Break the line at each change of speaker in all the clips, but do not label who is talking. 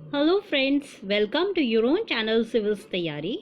Hello friends, welcome to your own channel civils तैयारी।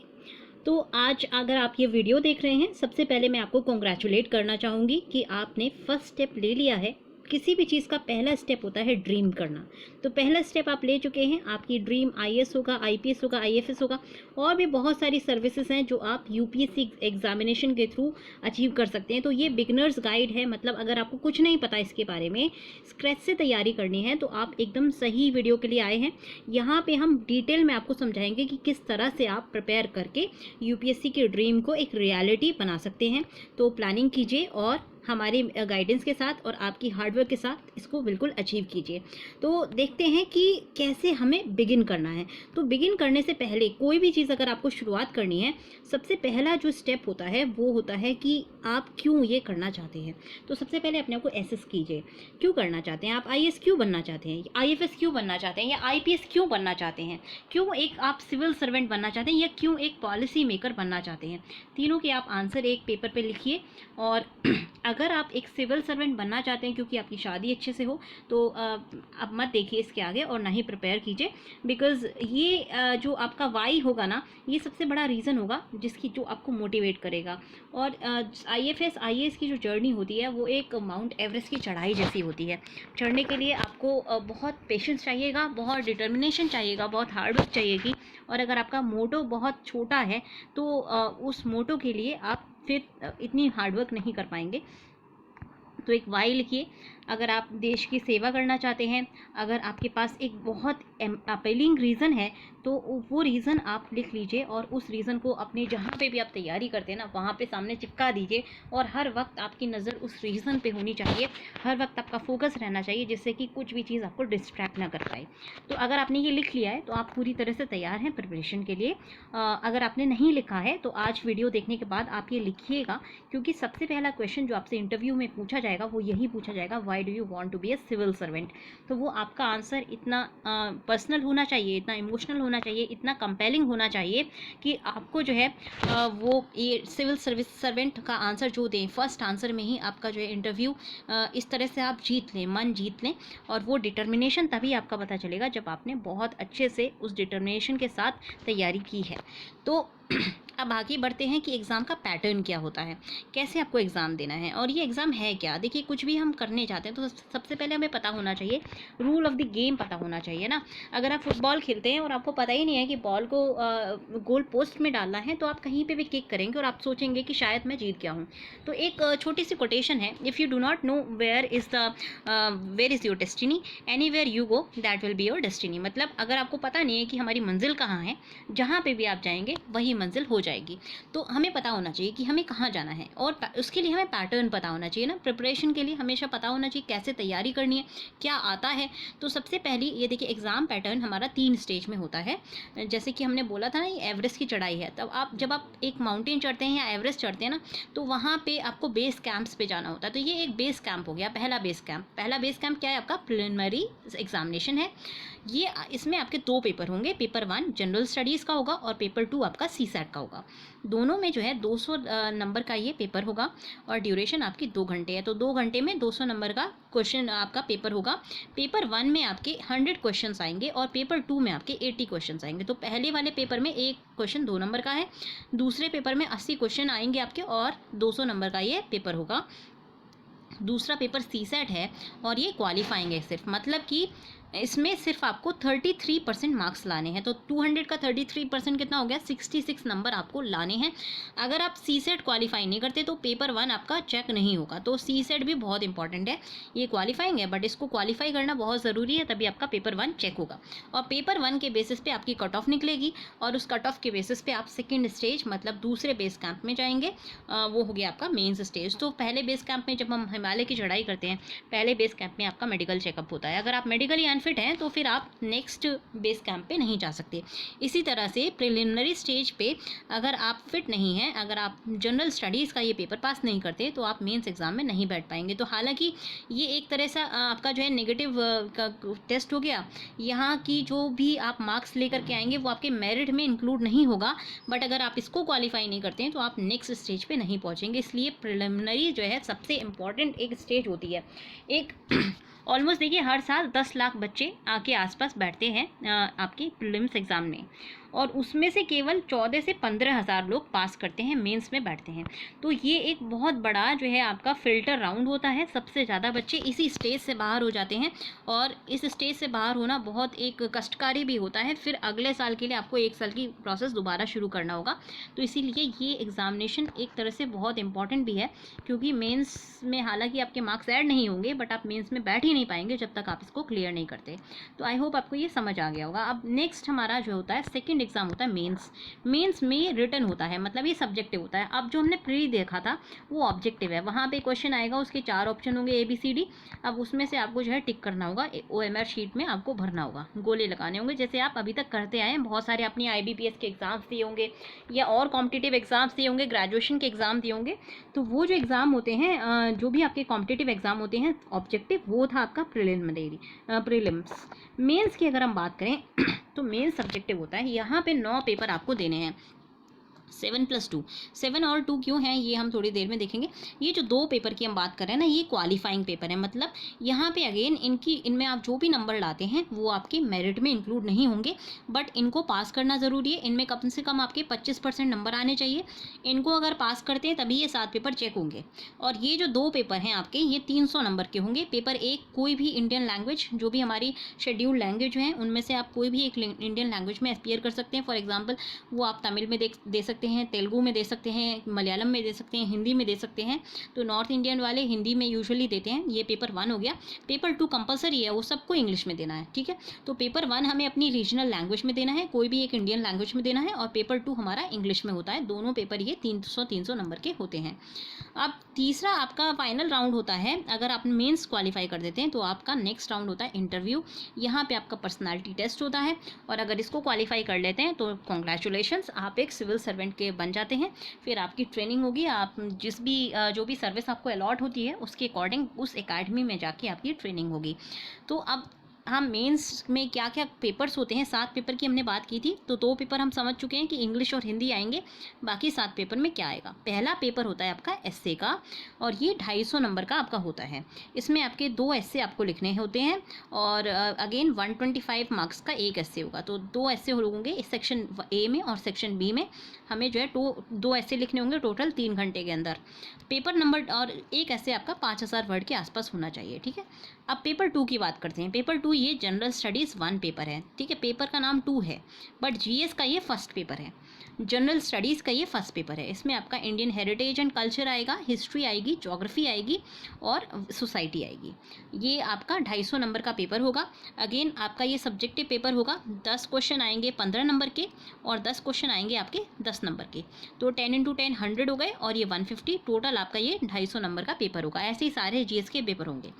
तो आज अगर आप ये वीडियो देख रहे हैं, सबसे पहले मैं आपको कॉन्ग्रेचुलेट करना चाहूँगी कि आपने फर्स्ट स्टेप ले लिया है। किसी भी चीज़ का पहला स्टेप होता है ड्रीम करना। तो पहला स्टेप आप ले चुके हैं। आपकी ड्रीम आईएएस होगा, आईपीएस होगा, आईएफएस होगा, और भी बहुत सारी सर्विसेज हैं जो आप यूपीएससी एग्जामिनेशन के थ्रू अचीव कर सकते हैं। तो ये बिगनर्स गाइड है, मतलब अगर आपको कुछ नहीं पता इसके बारे में, स्क्रैच से तैयारी करनी है, तो आप एकदम सही वीडियो के लिए आए हैं। यहाँ पे हम डिटेल में आपको समझाएंगे कि किस तरह से आप प्रिपेयर करके यूपीएससी के ड्रीम को एक रियलिटी बना सकते हैं। तो प्लानिंग कीजिए और हमारे गाइडेंस के साथ और आपकी हार्डवर्क के साथ इसको बिल्कुल अचीव कीजिए। तो देखते हैं कि कैसे हमें बिगिन करना है। तो बिगिन करने से पहले कोई भी चीज़ अगर आपको शुरुआत करनी है, सबसे पहला जो स्टेप होता है वो होता है कि आप क्यों ये करना चाहते हैं। तो सबसे पहले अपने आप को एसेस कीजिए, क्यों करना चाहते हैं आप। आईएएस क्यों बनना चाहते हैं, आईएफएस क्यों बनना चाहते हैं, या आईपीएस क्यों बनना चाहते हैं, क्यों एक आप सिविल सर्वेंट बनना चाहते हैं, या क्यों एक पॉलिसी मेकर बनना चाहते हैं। तीनों के आप आंसर एक पेपर पे लिखिए। और अगर आप एक सिविल सर्वेंट बनना चाहते हैं क्योंकि आपकी शादी अच्छे से हो, तो अब मत देखिए इसके आगे और ना ही प्रिपेयर कीजिए, बिकॉज़ ये जो आपका वाई होगा ना, ये सबसे बड़ा रीज़न होगा जो आपको मोटिवेट करेगा। और आईएफएस आईएएस की जो जर्नी होती है वो एक माउंट एवरेस्ट की चढ़ाई जैसी होती है। चढ़ने के लिए आपको बहुत पेशेंस चाहिएगा, बहुत डिटर्मिनेशन चाहिएगा, बहुत हार्डवर्क चाहिएगी। और अगर आपका मोटो बहुत छोटा है तो उस मोटो के लिए आप फिर इतनी हार्डवर्क नहीं कर पाएंगे। तो एक वाई लिखिए। अगर आप देश की सेवा करना चाहते हैं, अगर आपके पास एक बहुत अपीलिंग रीज़न है, तो वो रीज़न आप लिख लीजिए और उस रीज़न को अपने जहाँ पे भी आप तैयारी करते हैं ना, वहाँ पे सामने चिपका दीजिए। और हर वक्त आपकी नज़र उस रीज़न पे होनी चाहिए, हर वक्त आपका फोकस रहना चाहिए, जिससे कि कुछ भी चीज़ आपको डिस्ट्रैक्ट ना कर पाए। तो अगर आपने ये लिख लिया है तो आप पूरी तरह से तैयार हैं प्रिपरेशन के लिए। अगर आपने नहीं लिखा है तो आज वीडियो देखने के बाद आप ये लिखिएगा, क्योंकि सबसे पहला क्वेश्चन जो आपसे इंटरव्यू में पूछा जाएगा वो यही पूछा जाएगा, why do you want to be a civil servant. तो वो आपका आंसर इतना पर्सनल होना चाहिए, इतना इमोशनल होना चाहिए, इतना कंपेलिंग होना चाहिए कि आपको जो है वो ये सिविल सर्विस सर्वेंट का आंसर जो दें, फर्स्ट आंसर में ही आपका जो है इंटरव्यू इस तरह से आप जीत लें, मन जीत लें। और वो डिटर्मिनेशन तभी आपका पता चलेगा जब आपने बहुत अच्छे से उस डिटर्मिनेशन के साथ तैयारी की है। तो अब आगे बढ़ते हैं कि एग्ज़ाम का पैटर्न क्या होता है, कैसे आपको एग्ज़ाम देना है और ये एग्ज़ाम है क्या। देखिए, कुछ भी हम करने जाते हैं तो सबसे पहले हमें पता होना चाहिए, रूल ऑफ द गेम पता होना चाहिए ना। अगर आप फुटबॉल खेलते हैं और आपको पता ही नहीं है कि बॉल को गोल पोस्ट में डालना है, तो आप कहीं पे भी किक करेंगे और आप सोचेंगे कि शायद मैं जीत गया हूँ। तो एक छोटी सी कोटेशन है, if you do not know where is your destiny, anywhere you go that will be your destiny. मतलब अगर आपको पता नहीं है कि हमारी मंजिल कहाँ है, जहाँ पे भी आप जाएंगे वही मंजिल हो जाएगी। तो हमें पता होना चाहिए कि हमें कहाँ जाना है, और उसके लिए हमें पैटर्न पता होना चाहिए ना। प्रिपरेशन के लिए हमेशा पता होना चाहिए कैसे तैयारी करनी है, क्या आता है। तो सबसे पहली ये देखिए, एग्ज़ाम पैटर्न हमारा 3 स्टेज में होता है। जैसे कि हमने बोला था ना, ये एवरेस्ट की चढ़ाई है। तब जब आप एक माउंटेन चढ़ते हैं या एवरेस्ट चढ़ते हैं ना, तो वहाँ पे आपको बेस कैंप्स पे जाना होता है। तो ये एक बेस कैंप हो गया, पहला बेस कैंप क्या है, आपका प्रिलिमिनरी एग्जामिनेशन है। ये इसमें आपके 2 पेपर होंगे। पेपर 1 जनरल स्टडीज़ का होगा और पेपर 2 आपका सीसैट का होगा। दोनों में जो है 200 नंबर का ये पेपर होगा और ड्यूरेशन आपकी 2 घंटे है। तो 2 घंटे में 200 नंबर का क्वेश्चन आपका पेपर होगा। पेपर 1 में आपके 100 क्वेश्चंस आएंगे और पेपर 2 में आपके 80 क्वेश्चंस आएंगे। तो पहले वाले पेपर में एक क्वेश्चन 2 नंबर का है, दूसरे पेपर में 80 क्वेश्चन आएंगे आपके और 200 नंबर का ये पेपर होगा। दूसरा पेपर सीसैट है और ये क्वालिफाइंग है सिर्फ, मतलब कि इसमें सिर्फ आपको 33% मार्क्स लाने हैं। तो 200 का 33% कितना हो गया, 66 नंबर आपको लाने हैं। अगर आप सीसेट क्वालिफाई नहीं करते तो पेपर 1 आपका चेक नहीं होगा। तो सीसेट भी बहुत इंपॉर्टेंट है, ये क्वालिफाइंग है बट इसको क्वालिफाई करना बहुत ज़रूरी है, तभी आपका पेपर 1 चेक होगा। और पेपर 1 के बेसिस पे आपकी कट ऑफ निकलेगी और उस कट ऑफ के बेसिस पे आप सेकेंड स्टेज मतलब दूसरे बेस कैंप में जाएंगे। वो हो गया आपका मेन्स स्टेज। तो पहले बेस कैंप में जब हम हिमालय की चढ़ाई करते हैं, पहले बेस कैंप में आपका मेडिकल चेकअप होता है। अगर आप मेडिकली अनफिट हैं तो फिर आप नेक्स्ट बेस कैंप पे नहीं जा सकते। इसी तरह से प्रिलिमिनरी स्टेज पे अगर आप फिट नहीं हैं, अगर आप जनरल स्टडीज़ का ये पेपर पास नहीं करते, तो आप मेंस एग्ज़ाम में नहीं बैठ पाएंगे। तो हालांकि ये एक तरह से आपका जो है नेगेटिव का टेस्ट हो गया। यहाँ की जो भी आप मार्क्स लेकर के आएंगे वो आपके मेरिट में इंक्लूड नहीं होगा, बट अगर आप इसको क्वालिफाई नहीं करते हैं तो आप नेक्स्ट स्टेज पे नहीं पहुँचेंगे। इसलिए प्रिलिमिनरी जो है सबसे इम्पॉर्टेंट एक स्टेज होती है। एक ऑलमोस्ट देखिए हर साल 10 लाख बच्चे के आसपास बैठते हैं आपकी प्रीलिम्स एग्ज़ाम में, और उसमें से केवल 14 से 15,000 लोग पास करते हैं, मेंस में बैठते हैं। तो ये एक बहुत बड़ा जो है आपका फ़िल्टर राउंड होता है, सबसे ज़्यादा बच्चे इसी स्टेज से बाहर हो जाते हैं, और इस स्टेज से बाहर होना बहुत एक कष्टकारी भी होता है। फिर अगले साल के लिए आपको 1 साल की प्रोसेस दोबारा शुरू करना होगा। तो इसीलिए ये एग्ज़ामिनेशन एक तरह से बहुत इंपॉर्टेंट भी है, क्योंकि मेंस में हालांकि आपके मार्क्स ऐड नहीं होंगे, बट आप मेंस में बैठ ही नहीं पाएंगे जब तक आप इसको क्लियर नहीं करते। तो आई होप आपको ये समझ आ गया होगा। अब नेक्स्ट हमारा जो होता है सेकंड एग्जाम होता है मेंस। मेंस में रिटन होता है, मतलब ये सब्जेक्टिव होता है। अब जो हमने प्री देखा था वो ऑब्जेक्टिव है, वहाँ पे क्वेश्चन आएगा, उसके 4 ऑप्शन होंगे ABCD। अब उसमें से आपको जो है टिक करना होगा, OMR शीट में आपको भरना होगा, गोले लगाने होंगे, जैसे आप अभी तक करते आए हैं। बहुत सारे अपनी IBPS के एग्जाम्स दिए होंगे या और कॉम्पिटिटिव एग्जाम्स दिए होंगे, ग्रेजुएशन के एग्जाम दिए होंगे। तो वो जो एग्ज़ाम होते हैं, जो भी आपके कॉम्पिटिटिव एग्जाम होते हैं ऑब्जेक्टिव, वो था आपका प्रीलिम्स। मेंस की अगर हम बात करें तो मेंस सब्जेक्टिव होता है। यहाँ पे 9 पेपर आपको देने हैं, 7+2। 7 और 2 क्यों हैं ये हम थोड़ी देर में देखेंगे। ये जो 2 पेपर की हम बात कर रहे हैं ना, ये क्वालिफाइंग पेपर है, मतलब यहाँ पे अगेन इनमें आप जो भी नंबर लाते हैं वो आपके मेरिट में इंक्लूड नहीं होंगे, बट इनको पास करना ज़रूरी है। इनमें कम से कम आपके 25% नंबर आने चाहिए। इनको अगर पास करते हैं तभी ये 7 पेपर चेक होंगे। और ये जो 2 पेपर हैं आपके, ये 300 नंबर के होंगे। पेपर 1 कोई भी इंडियन लैंग्वेज, जो भी हमारी शेड्यूल्ड लैंग्वेज हैं उनमें से आप कोई भी एक इंडियन लैंग्वेज में अपीयर कर सकते हैं। फॉर एग्जाम्पल वो आप तमिल में दे सकते हैं, तेलुगु में दे सकते हैं, मलयालम में दे सकते हैं, हिंदी में दे सकते हैं। तो नॉर्थ इंडियन वाले हिंदी में यूजुअली देते हैं। ये पेपर 1 हो गया। पेपर 2 कंपलसरी है, वो सबको इंग्लिश में देना है, ठीक है। तो पेपर 1 हमें अपनी रीजनल लैंग्वेज में देना है, कोई भी एक इंडियन लैंग्वेज में देना है, और पेपर 2 हमारा इंग्लिश में होता है। दोनों पेपर ये 300 नंबर के होते हैं। अब तीसरा आपका फाइनल राउंड होता है। अगर आप मेंस क्वालिफाई कर देते हैं तो आपका नेक्स्ट राउंड होता है इंटरव्यू। यहाँ पे आपका पर्सनालिटी टेस्ट होता है, और अगर इसको क्वालिफाई कर लेते हैं तो कॉन्ग्रेचुलेशंस, आप एक सिविल सर्वेंट के बन जाते हैं। फिर आपकी ट्रेनिंग होगी, आप जो भी सर्विस आपको अलॉट होती है उसके अकॉर्डिंग उस एकेडमी में जाके आपकी ट्रेनिंग होगी। तो अब हम मेंस में क्या क्या पेपर्स होते हैं, 7 पेपर की हमने बात की थी। तो 2 पेपर हम समझ चुके हैं कि इंग्लिश और हिंदी आएंगे। बाकी 7 पेपर में क्या आएगा, पहला पेपर होता है आपका एस्से का, और ये 250 नंबर का आपका होता है। इसमें आपके 2 एस्से आपको लिखने होते हैं, और अगेन 125 मार्क्स का एक एस्से होगा। तो 2 एस्से होंगे इस सेक्शन A में, और सेक्शन B में हमें जो है 2 एस्से लिखने होंगे टोटल 3 घंटे के अंदर। पेपर नंबर और एक एस्से आपका 5000 वर्ड के आसपास होना चाहिए, ठीक है। अब पेपर 2 की बात करते हैं। पेपर 2 ये जनरल स्टडीज़ 1 पेपर है, ठीक है। पेपर का नाम 2 है, बट GS का ये फर्स्ट पेपर है, जनरल स्टडीज़ का ये फर्स्ट पेपर है। इसमें आपका इंडियन हेरिटेज एंड कल्चर आएगा, हिस्ट्री आएगी, ज्योग्राफी आएगी, और सोसाइटी आएगी। ये आपका 250 नंबर का पेपर होगा। अगेन आपका ये सब्जेक्टिव पेपर होगा। 10 क्वेश्चन आएंगे 15 नंबर के, और 10 क्वेश्चन आएंगे आपके 10 नंबर के। तो 10 × 10 100 हो गए, और ये 150, टोटल आपका ये 250 नंबर का पेपर होगा। ऐसे ही सारे GS के पेपर होंगे।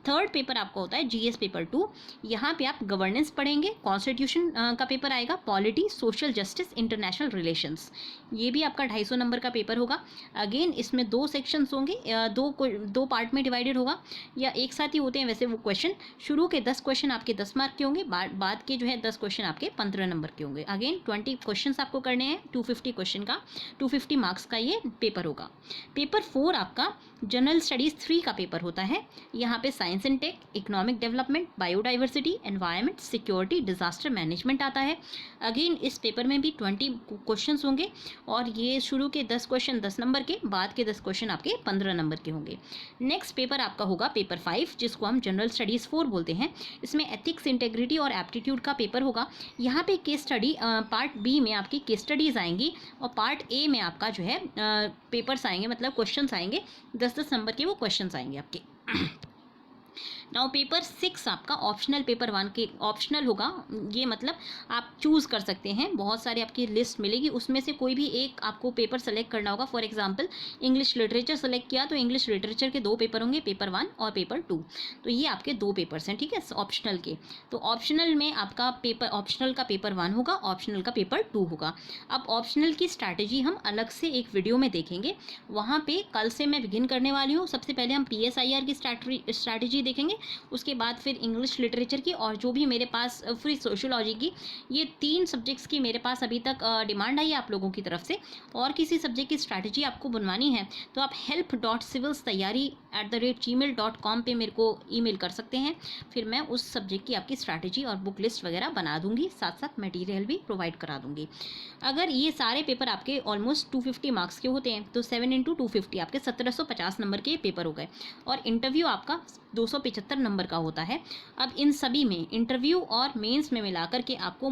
थर्ड पेपर आपका होता है GS पेपर 2। यहाँ पे आप गवर्नेंस पढ़ेंगे, कॉन्स्टिट्यूशन का पेपर आएगा, polity, social justice, international relations. ये भी आपका 250 नंबर का पेपर होगा। अगेन इसमें 2 सेक्शंस होंगे, 2 पार्ट में डिवाइडेड होगा, या एक साथ ही होते हैं वैसे वो क्वेश्चन। शुरू के 10 क्वेश्चन आपके 10 मार्क के होंगे, बाद के जो है 10 क्वेश्चन आपके 15 नंबर के होंगे। अगेन 20 क्वेश्चन आपको करने हैं, 250 क्वेश्चन का, 250 मार्क्स का ये पेपर होगा। पेपर 4 आपका जनरल स्टडीज़ 3 का पेपर होता है। यहाँ पे science and tech, economic development, biodiversity, environment, security, disaster management आता है। अगेन इस पेपर में भी 20 क्वेश्चंस होंगे, और ये शुरू के 10 क्वेश्चन 10 नंबर के, बाद के 10 क्वेश्चन आपके 15 नंबर के होंगे। नेक्स्ट पेपर आपका होगा पेपर 5, जिसको हम जनरल स्टडीज़ 4 बोलते हैं। इसमें एथिक्स, इंटेग्रिटी और एप्टीट्यूड का पेपर होगा। यहाँ पे केस स्टडी, पार्ट B में आपकी केस स्टडीज़ आएंगी, और पार्ट A में आपका जो है पेपर्स आएंगे, मतलब क्वेश्चंस आएंगे, 10-10 नंबर के वो क्वेश्चंस आएंगे आपके। नाउ पेपर 6 आपका ऑप्शनल पेपर 1 के ऑप्शनल होगा। ये मतलब आप चूज़ कर सकते हैं, बहुत सारी आपकी लिस्ट मिलेगी, उसमें से कोई भी एक आपको पेपर सेलेक्ट करना होगा। For example English literature select किया तो इंग्लिश लिटरेचर के 2 पेपर होंगे, पेपर 1 और पेपर 2। तो ये आपके 2 पेपर्स हैं, ठीक है, ऑप्शनल के। तो ऑप्शनल में आपका पेपर, ऑप्शनल का पेपर 1 होगा, ऑप्शनल का पेपर 2 होगा। अब ऑप्शनल की स्ट्रैटेजी हम अलग से एक वीडियो में देखेंगे, वहाँ पर कल से मैं बिगिन करने वाली हूँ। सबसे पहले हम PSIR की स्ट्रैटेजी देखेंगे, उसके बाद फिर इंग्लिश लिटरेचर की, और जो भी मेरे पास फ्री सोशियोलॉजी की। ये 3 सब्जेक्ट्स की मेरे पास अभी तक डिमांड आई है आप लोगों की तरफ से। और किसी सब्जेक्ट की स्ट्रैटेजी आपको बनवानी है तो आप help.civilstayari info@gmail.com पे मेरे को ईमेल कर सकते हैं। फिर मैं उस सब्जेक्ट की आपकी स्ट्रैटेजी और बुक लिस्ट वगैरह बना दूंगी, साथ साथ मटेरियल भी प्रोवाइड करा दूंगी। अगर ये सारे पेपर आपके ऑलमोस्ट 250 मार्क्स के होते हैं तो 7 × 250 आपके 1750 नंबर के पेपर हो गए, और इंटरव्यू आपका 275 नंबर का होता है। अब इन सभी में इंटरव्यू और मेंस में मिलाकर के आपको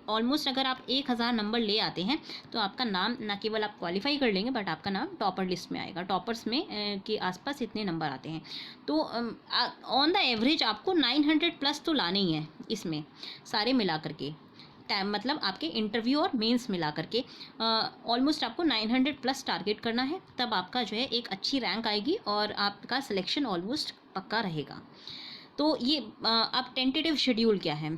ऑलमोस्ट अगर आप 1000 नंबर ले आते हैं तो आपका नाम न केवल आप क्वालिफाई कर लेंगे बट आपका नाम टॉपर लिस्ट में आएगा। टॉपर्स में के आसपास इतने नंबर आते हैं। तो ऑन द एवरेज आपको 900 प्लस तो लाने ही है इसमें सारे मिला करके, मतलब आपके इंटरव्यू और मेंस मिला करके ऑलमोस्ट आपको 900 प्लस टारगेट करना है। तब आपका जो है एक अच्छी रैंक आएगी और आपका सिलेक्शन ऑलमोस्ट पक्का रहेगा। तो ये अब टेंटेटिव शेड्यूल क्या है?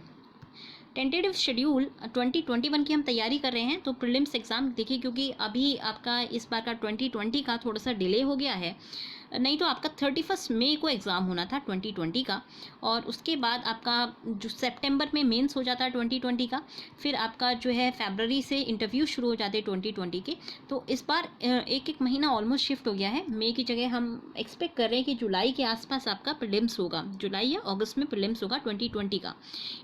टेंटेटिव शेड्यूल 2021 की हम तैयारी कर रहे हैं। तो प्रीलिम्स एग्ज़ाम देखिए, क्योंकि अभी आपका इस बार का 2020 का थोड़ा सा डिले हो गया है, नहीं तो आपका 31 मई को एग्ज़ाम होना था 2020 का, और उसके बाद आपका जो सितंबर में मेंस हो जाता है 2020 का, फिर आपका जो है फरवरी से इंटरव्यू शुरू हो जाते हैं 2020 के। तो इस बार एक एक महीना ऑलमोस्ट शिफ्ट हो गया है। मई की जगह हम एक्सपेक्ट कर रहे हैं कि जुलाई के आसपास आपका प्रीलिम्स होगा, जुलाई या अगस्त में प्रीलिम्स होगा 2020 का।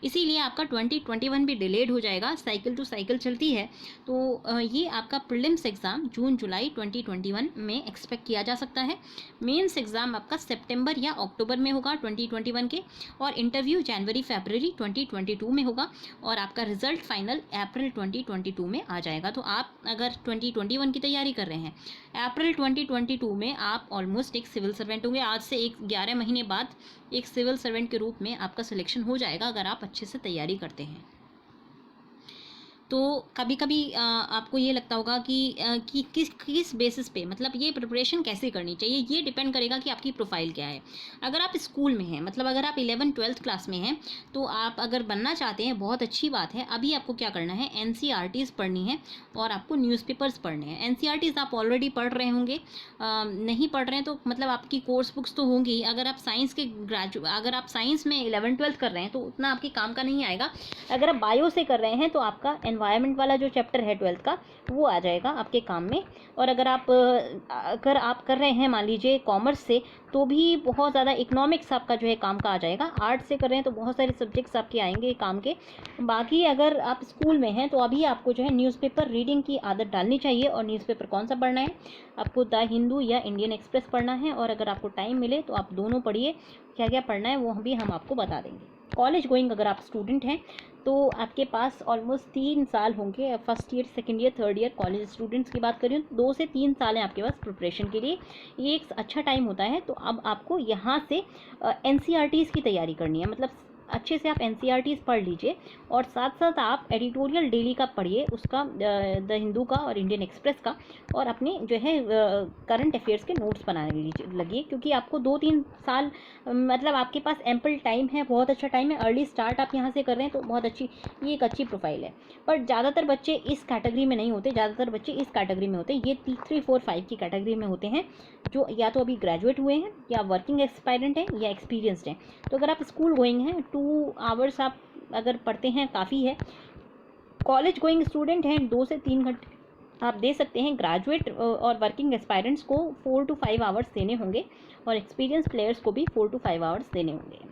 इसीलिए आपका 2021 भी डिलेड हो जाएगा, साइकिल टू साइकिल चलती है। तो ये आपका प्रीलिम्स एग्ज़ाम जून जुलाई 2021 में एक्सपेक्ट किया जा सकता है। मेंस एग्ज़ाम आपका सितंबर या अक्टूबर में होगा 2021 के, और इंटरव्यू जनवरी फरवरी 2022 में होगा, और आपका रिजल्ट फाइनल अप्रैल 2022 में आ जाएगा। तो आप अगर 2021 की तैयारी कर रहे हैं, अप्रैल 2022 में आप ऑलमोस्ट एक सिविल सर्वेंट होंगे। आज से 11 महीने बाद एक सिविल सर्वेंट के रूप में आपका सिलेक्शन हो जाएगा अगर आप अच्छे से तैयारी करते हैं। तो कभी कभी आपको ये लगता होगा कि किस बेसिस पे, मतलब ये प्रिपरेशन कैसे करनी चाहिए, ये डिपेंड करेगा कि आपकी प्रोफाइल क्या है। अगर आप स्कूल में हैं, मतलब अगर आप 11th-12th क्लास में हैं, तो आप अगर बनना चाहते हैं, बहुत अच्छी बात है। अभी आपको क्या करना है, NCERTs पढ़नी है और आपको न्यूज़पेपर्स पढ़ने हैं। NCERTs आप ऑलरेडी पढ़ रहे होंगे, नहीं पढ़ रहे हैं तो मतलब आपकी कोर्स बुक्स तो होंगी। अगर आप साइंस के अगर आप साइंस में 11th-12th कर रहे हैं तो उतना आपके काम का नहीं आएगा। अगर आप बायो से कर रहे हैं तो आपका एनवायरनमेंट वाला जो चैप्टर है 12th का, वो आ जाएगा आपके काम में। और अगर आप कर रहे हैं मान लीजिए कॉमर्स से, तो भी बहुत ज़्यादा इकोनॉमिक्स आपका जो है काम का आ जाएगा। आर्ट्स से कर रहे हैं तो बहुत सारे सब्जेक्ट्स आपके आएंगे काम के। बाकी अगर आप स्कूल में हैं तो अभी आपको जो है न्यूज़पेपर रीडिंग की आदत डालनी चाहिए। और न्यूज़पेपर कौन सा पढ़ना है, आपको द हिंदू या इंडियन एक्सप्रेस पढ़ना है, और अगर आपको टाइम मिले तो आप दोनों पढ़िए। क्या क्या पढ़ना है वो भी हम आपको बता देंगे। कॉलेज गोइंग अगर आप स्टूडेंट हैं तो आपके पास ऑलमोस्ट 3 साल होंगे, first year, second year, third year. College students की बात करें तो 2 से 3 साल हैं आपके पास प्रिपरेशन के लिए। ये एक अच्छा टाइम होता है। तो अब आपको यहाँ से NCERTs की तैयारी करनी है, मतलब अच्छे से आप NCERTs पढ़ लीजिए, और साथ साथ आप एडिटोरियल डेली का पढ़िए, उसका द हिंदू का और इंडियन एक्सप्रेस का, और अपने जो है करंट अफेयर्स के नोट्स बनाने लगिए। क्योंकि आपको 2-3 साल मतलब आपके पास एम्पल टाइम है, बहुत अच्छा टाइम है। अर्ली स्टार्ट आप यहाँ से कर रहे हैं तो बहुत अच्छी, ये एक अच्छी प्रोफाइल है। पर ज़्यादातर बच्चे इस कैटेगरी में नहीं होते, ज़्यादातर बच्चे इस कैटेगरी में होते हैं, ये 3, 4, 5 की कैटेगरी में होते हैं, जो या तो अभी ग्रेजुएट हुए हैं, या वर्किंग एक्सपायरेंट हैं, या एक्सपीरियंसड हैं। तो अगर आप स्कूल गोइंग हैं, 2 आवर्स आप अगर पढ़ते हैं काफ़ी है। कॉलेज गोइंग स्टूडेंट हैं, 2 से 3 घंटे आप दे सकते हैं। ग्रेजुएट और वर्किंग एस्पायरेंट्स को 4 to 5 आवर्स देने होंगे, और एक्सपीरियंस प्लेयर्स को भी 4 to 5 आवर्स देने होंगे।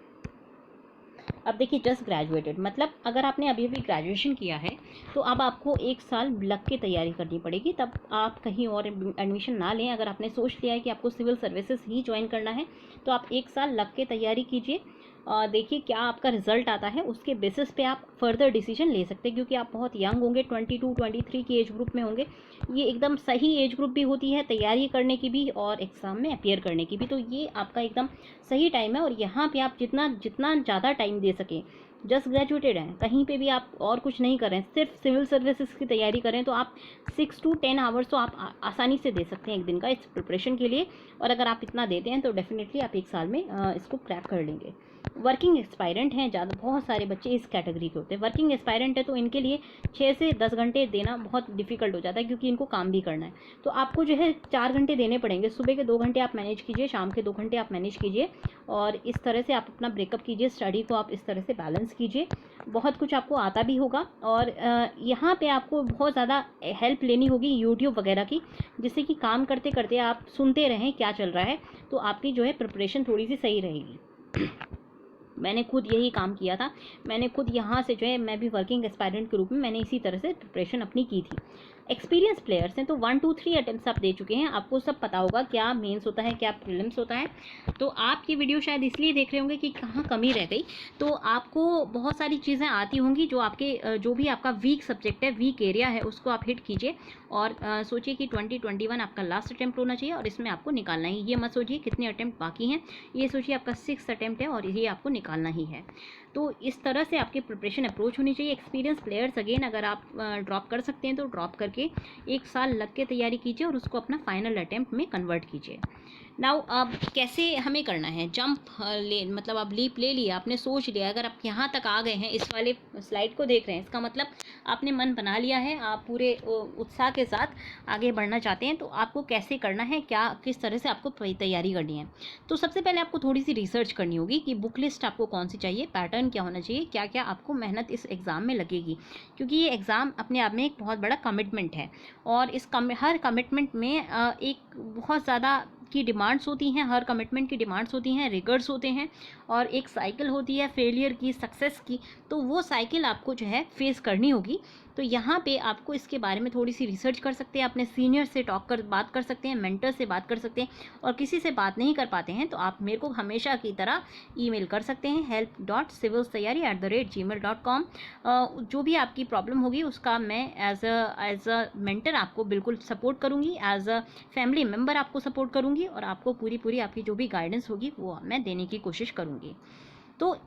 अब देखिए, जस्ट ग्रेजुएटेड, मतलब अगर आपने अभी अभी ग्रेजुएशन किया है तो अब आपको 1 साल लग के तैयारी करनी पड़ेगी। तब आप कहीं और एडमिशन ना लें। अगर आपने सोच लिया है कि आपको सिविल सर्विसेज ही ज्वाइन करना है तो आप 1 साल लग के तैयारी कीजिए। देखिए क्या आपका रिजल्ट आता है, उसके बेसिस पे आप फर्दर डिसीजन ले सकते हैं। क्योंकि आप बहुत यंग होंगे, 22-23 की एज ग्रुप में होंगे। ये एकदम सही एज ग्रुप भी होती है तैयारी करने की भी और एग्ज़ाम में अपीयर करने की भी। तो ये आपका एकदम सही टाइम है, और यहाँ पे आप जितना ज़्यादा टाइम दे सकें। जस्ट ग्रेजुएटेड हैं, कहीं पे भी आप और कुछ नहीं कर रहे हैं, सिर्फ सिविल सर्विसेज की तैयारी करें, तो आप 6 to 10 आवर्स तो आप आसानी से दे सकते हैं एक दिन का इस प्रिपरेशन के लिए। और अगर आप इतना देते हैं तो डेफिनेटली आप 1 साल में इसको क्रैक कर लेंगे। वर्किंग एस्पायरेंट हैं ज़्यादा, बहुत सारे बच्चे इस कैटेगरी के होते हैं। वर्किंग एस्पायरेंट है तो इनके लिए 6 से 10 घंटे देना बहुत डिफिकल्ट हो जाता है, क्योंकि इनको काम भी करना है। तो आपको जो है 4 घंटे देने पड़ेंगे। सुबह के 2 घंटे आप मैनेज कीजिए, शाम के 2 घंटे आप मैनेज कीजिए, और इस तरह से आप अपना ब्रेकअप कीजिए, स्टडी को आप इस तरह से बैलेंस कीजिए। बहुत कुछ आपको आता भी होगा, और यहाँ पे आपको बहुत ज़्यादा हेल्प लेनी होगी यूट्यूब वगैरह की, जिससे कि काम करते करते आप सुनते रहें क्या चल रहा है, तो आपकी जो है प्रिपरेशन थोड़ी सी सही रहेगी। मैंने खुद यही काम किया था। मैंने खुद यहाँ से जो है, मैं भी वर्किंग एस्पायरेंट के रूप में मैंने इसी तरह से प्रिपरेशन अपनी की थी। एक्सपीरियंस प्लेयर्स हैं तो 1 2 3 अटेम्प्ट्स आप दे चुके हैं, आपको सब पता होगा क्या मेंस होता है, क्या प्रीलिम्स होता है। तो आप ये वीडियो शायद इसलिए देख रहे होंगे कि कहाँ कमी रह गई। तो आपको बहुत सारी चीज़ें आती होंगी, जो आपके जो भी आपका वीक सब्जेक्ट है, वीक एरिया है, उसको आप हिट कीजिए, और सोचिए कि 2021 आपका लास्ट अटैम्प्ट होना चाहिए, और इसमें आपको निकालना ही। ये मत सोचिए कितने अटैम्प्ट बाकी हैं, ये सोचिए आपका 6th अटैम्प्ट है और ये आपको निकालना ही है। तो इस तरह से आपकी प्रिपरेशन अप्रोच होनी चाहिए। एक्सपीरियंस प्लेयर्स अगेन, अगर आप ड्रॉप कर सकते हैं तो ड्रॉप करके 1 साल लग के तैयारी कीजिए, और उसको अपना फाइनल अटैम्प्ट में कन्वर्ट कीजिए। नाउ अब कैसे हमें करना है जंप, ले मतलब आप लीप ले लिया, आपने सोच लिया। अगर आप यहाँ तक आ गए हैं, इस वाले स्लाइड को देख रहे हैं, इसका मतलब आपने मन बना लिया है, आप पूरे उत्साह के साथ आगे बढ़ना चाहते हैं। तो आपको कैसे करना है, क्या किस तरह से आपको तैयारी करनी है। तो सबसे पहले आपको थोड़ी सी रिसर्च करनी होगी कि बुक लिस्ट आपको कौन सी चाहिए, पैटर्न क्या होना चाहिए, क्या क्या आपको मेहनत इस एग्ज़ाम में लगेगी, क्योंकि ये एग्ज़ाम अपने आप में एक बहुत बड़ा कमिटमेंट है। और इस हर कमिटमेंट में एक बहुत ज़्यादा की डिमांड्स होती हैं, हर कमिटमेंट की डिमांड्स होती हैं, रिगर्स होते हैं, और एक साइकिल होती है फेलियर की, सक्सेस की। तो वो साइकिल आपको जो है फेस करनी होगी। तो यहाँ पे आपको इसके बारे में थोड़ी सी रिसर्च कर सकते हैं, अपने सीनियर से बात कर सकते हैं, मेंटर से बात कर सकते हैं, और किसी से बात नहीं कर पाते हैं तो आप मेरे को हमेशा की तरह ईमेल कर सकते हैं help.civilstayari@gmail.com। जो भी आपकी प्रॉब्लम होगी उसका मैं एज अ मेंटर आपको बिल्कुल सपोर्ट करूँगी, एज अ फैमिली मेम्बर आपको सपोर्ट करूँगी, और आपको पूरी आपकी जो भी गाइडेंस होगी वो मैं देने की कोशिश करूँगी। तो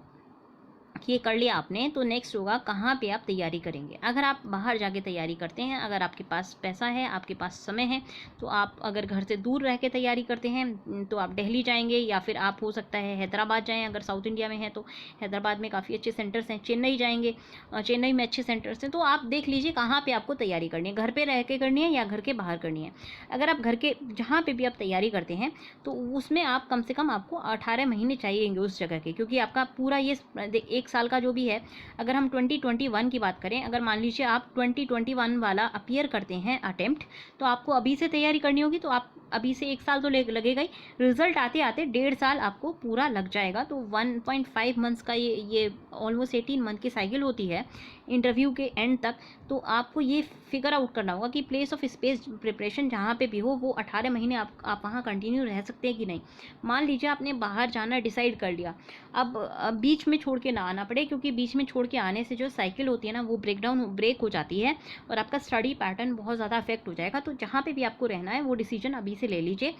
ये कर लिया आपने, तो नेक्स्ट होगा कहाँ पे आप तैयारी करेंगे। अगर आप बाहर जाके तैयारी करते हैं, अगर आपके पास पैसा है, आपके पास समय है, तो आप अगर घर से दूर रह के तैयारी करते हैं तो आप दिल्ली जाएंगे, या फिर आप हो सकता है हैदराबाद जाएं। अगर साउथ इंडिया में है तो हैदराबाद में काफ़ी अच्छे सेंटर्स हैं, चेन्नई जाएंगे, चेन्नई में अच्छे सेंटर्स हैं। तो आप देख लीजिए कहाँ पर आपको तैयारी करनी है, घर पर रह के करनी है या घर के बाहर करनी है। अगर आप घर के जहाँ पर भी आप तैयारी करते हैं तो उसमें आप कम से कम आपको 18 महीने चाहिएंगे उस जगह के, क्योंकि आपका पूरा ये 1 साल का जो भी है। अगर हम 2021 की बात करें, अगर मान लीजिए आप 2021 वाला अपीयर करते हैं अटेम्प्ट, तो आपको अभी से तैयारी करनी होगी। तो आप अभी से 1 साल तो लगेगा ही, रिजल्ट आते आते 1.5 साल आपको पूरा लग जाएगा। तो 1.5 मंथ्स का ये ऑलमोस्ट 18 मंथ की साइकिल होती है इंटरव्यू के एंड तक। तो आपको ये फिगर आउट करना होगा कि प्लेस ऑफ स्पेस प्रिपरेशन जहाँ पे भी हो, वो 18 महीने आप वहाँ कंटिन्यू रह सकते हैं कि नहीं। मान लीजिए आपने बाहर जाना डिसाइड कर लिया, अब बीच में छोड़ के ना आना पड़े, क्योंकि बीच में छोड़ के आने से जो साइकिल होती है ना, वो ब्रेक हो जाती है, और आपका स्टडी पैटर्न बहुत ज़्यादा अफेक्ट हो जाएगा। तो जहाँ पे भी आपको रहना है वो डिसीजन अभी से ले लीजिए।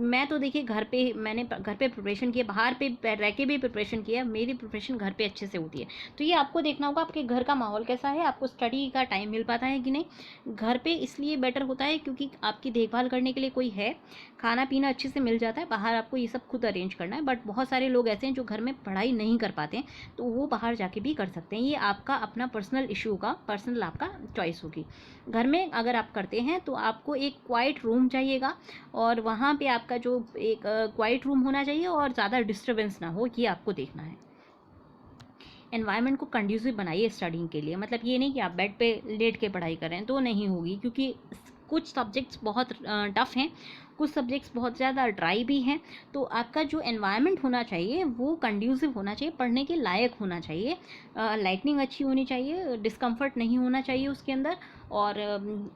मैं तो देखिए मैंने घर पे प्रिपरेशन किया, बाहर पे रह के भी प्रिपरेशन किया, मेरी प्रिपरेशन घर पे अच्छे से होती है। तो ये आपको देखना होगा आपके घर का माहौल कैसा है, आपको स्टडी का टाइम मिल पाता है कि नहीं। घर पे इसलिए बेटर होता है क्योंकि आपकी देखभाल करने के लिए कोई है, खाना पीना अच्छे से मिल जाता है। बाहर आपको ये सब खुद अरेंज करना है। बट बहुत सारे लोग ऐसे हैं जो घर में पढ़ाई नहीं कर पाते हैं, तो वो बाहर जाके भी कर सकते हैं। ये आपका अपना पर्सनल इशू का, पर्सनल आपका चॉइस होगी। घर में अगर आप करते हैं तो आपको एक क्वाइट रूम चाहिएगा, और वहाँ पे आपका जो एक क्वाइट रूम होना चाहिए, और ज़्यादा डिस्टर्बेंस ना हो, ये आपको देखना है। एनवायरनमेंट को कंड्यूसिव बनाइए स्टडिंग के लिए। मतलब ये नहीं कि आप बेड पे लेट के पढ़ाई करें, तो नहीं होगी, क्योंकि कुछ सब्जेक्ट्स बहुत टफ हैं, कुछ सब्जेक्ट्स बहुत ज़्यादा ड्राई भी हैं। तो आपका जो एनवायरनमेंट होना चाहिए वो कंड्यूसिव होना चाहिए, पढ़ने के लायक होना चाहिए, लाइटनिंग अच्छी होनी चाहिए, डिस्कम्फर्ट नहीं होना चाहिए उसके अंदर, और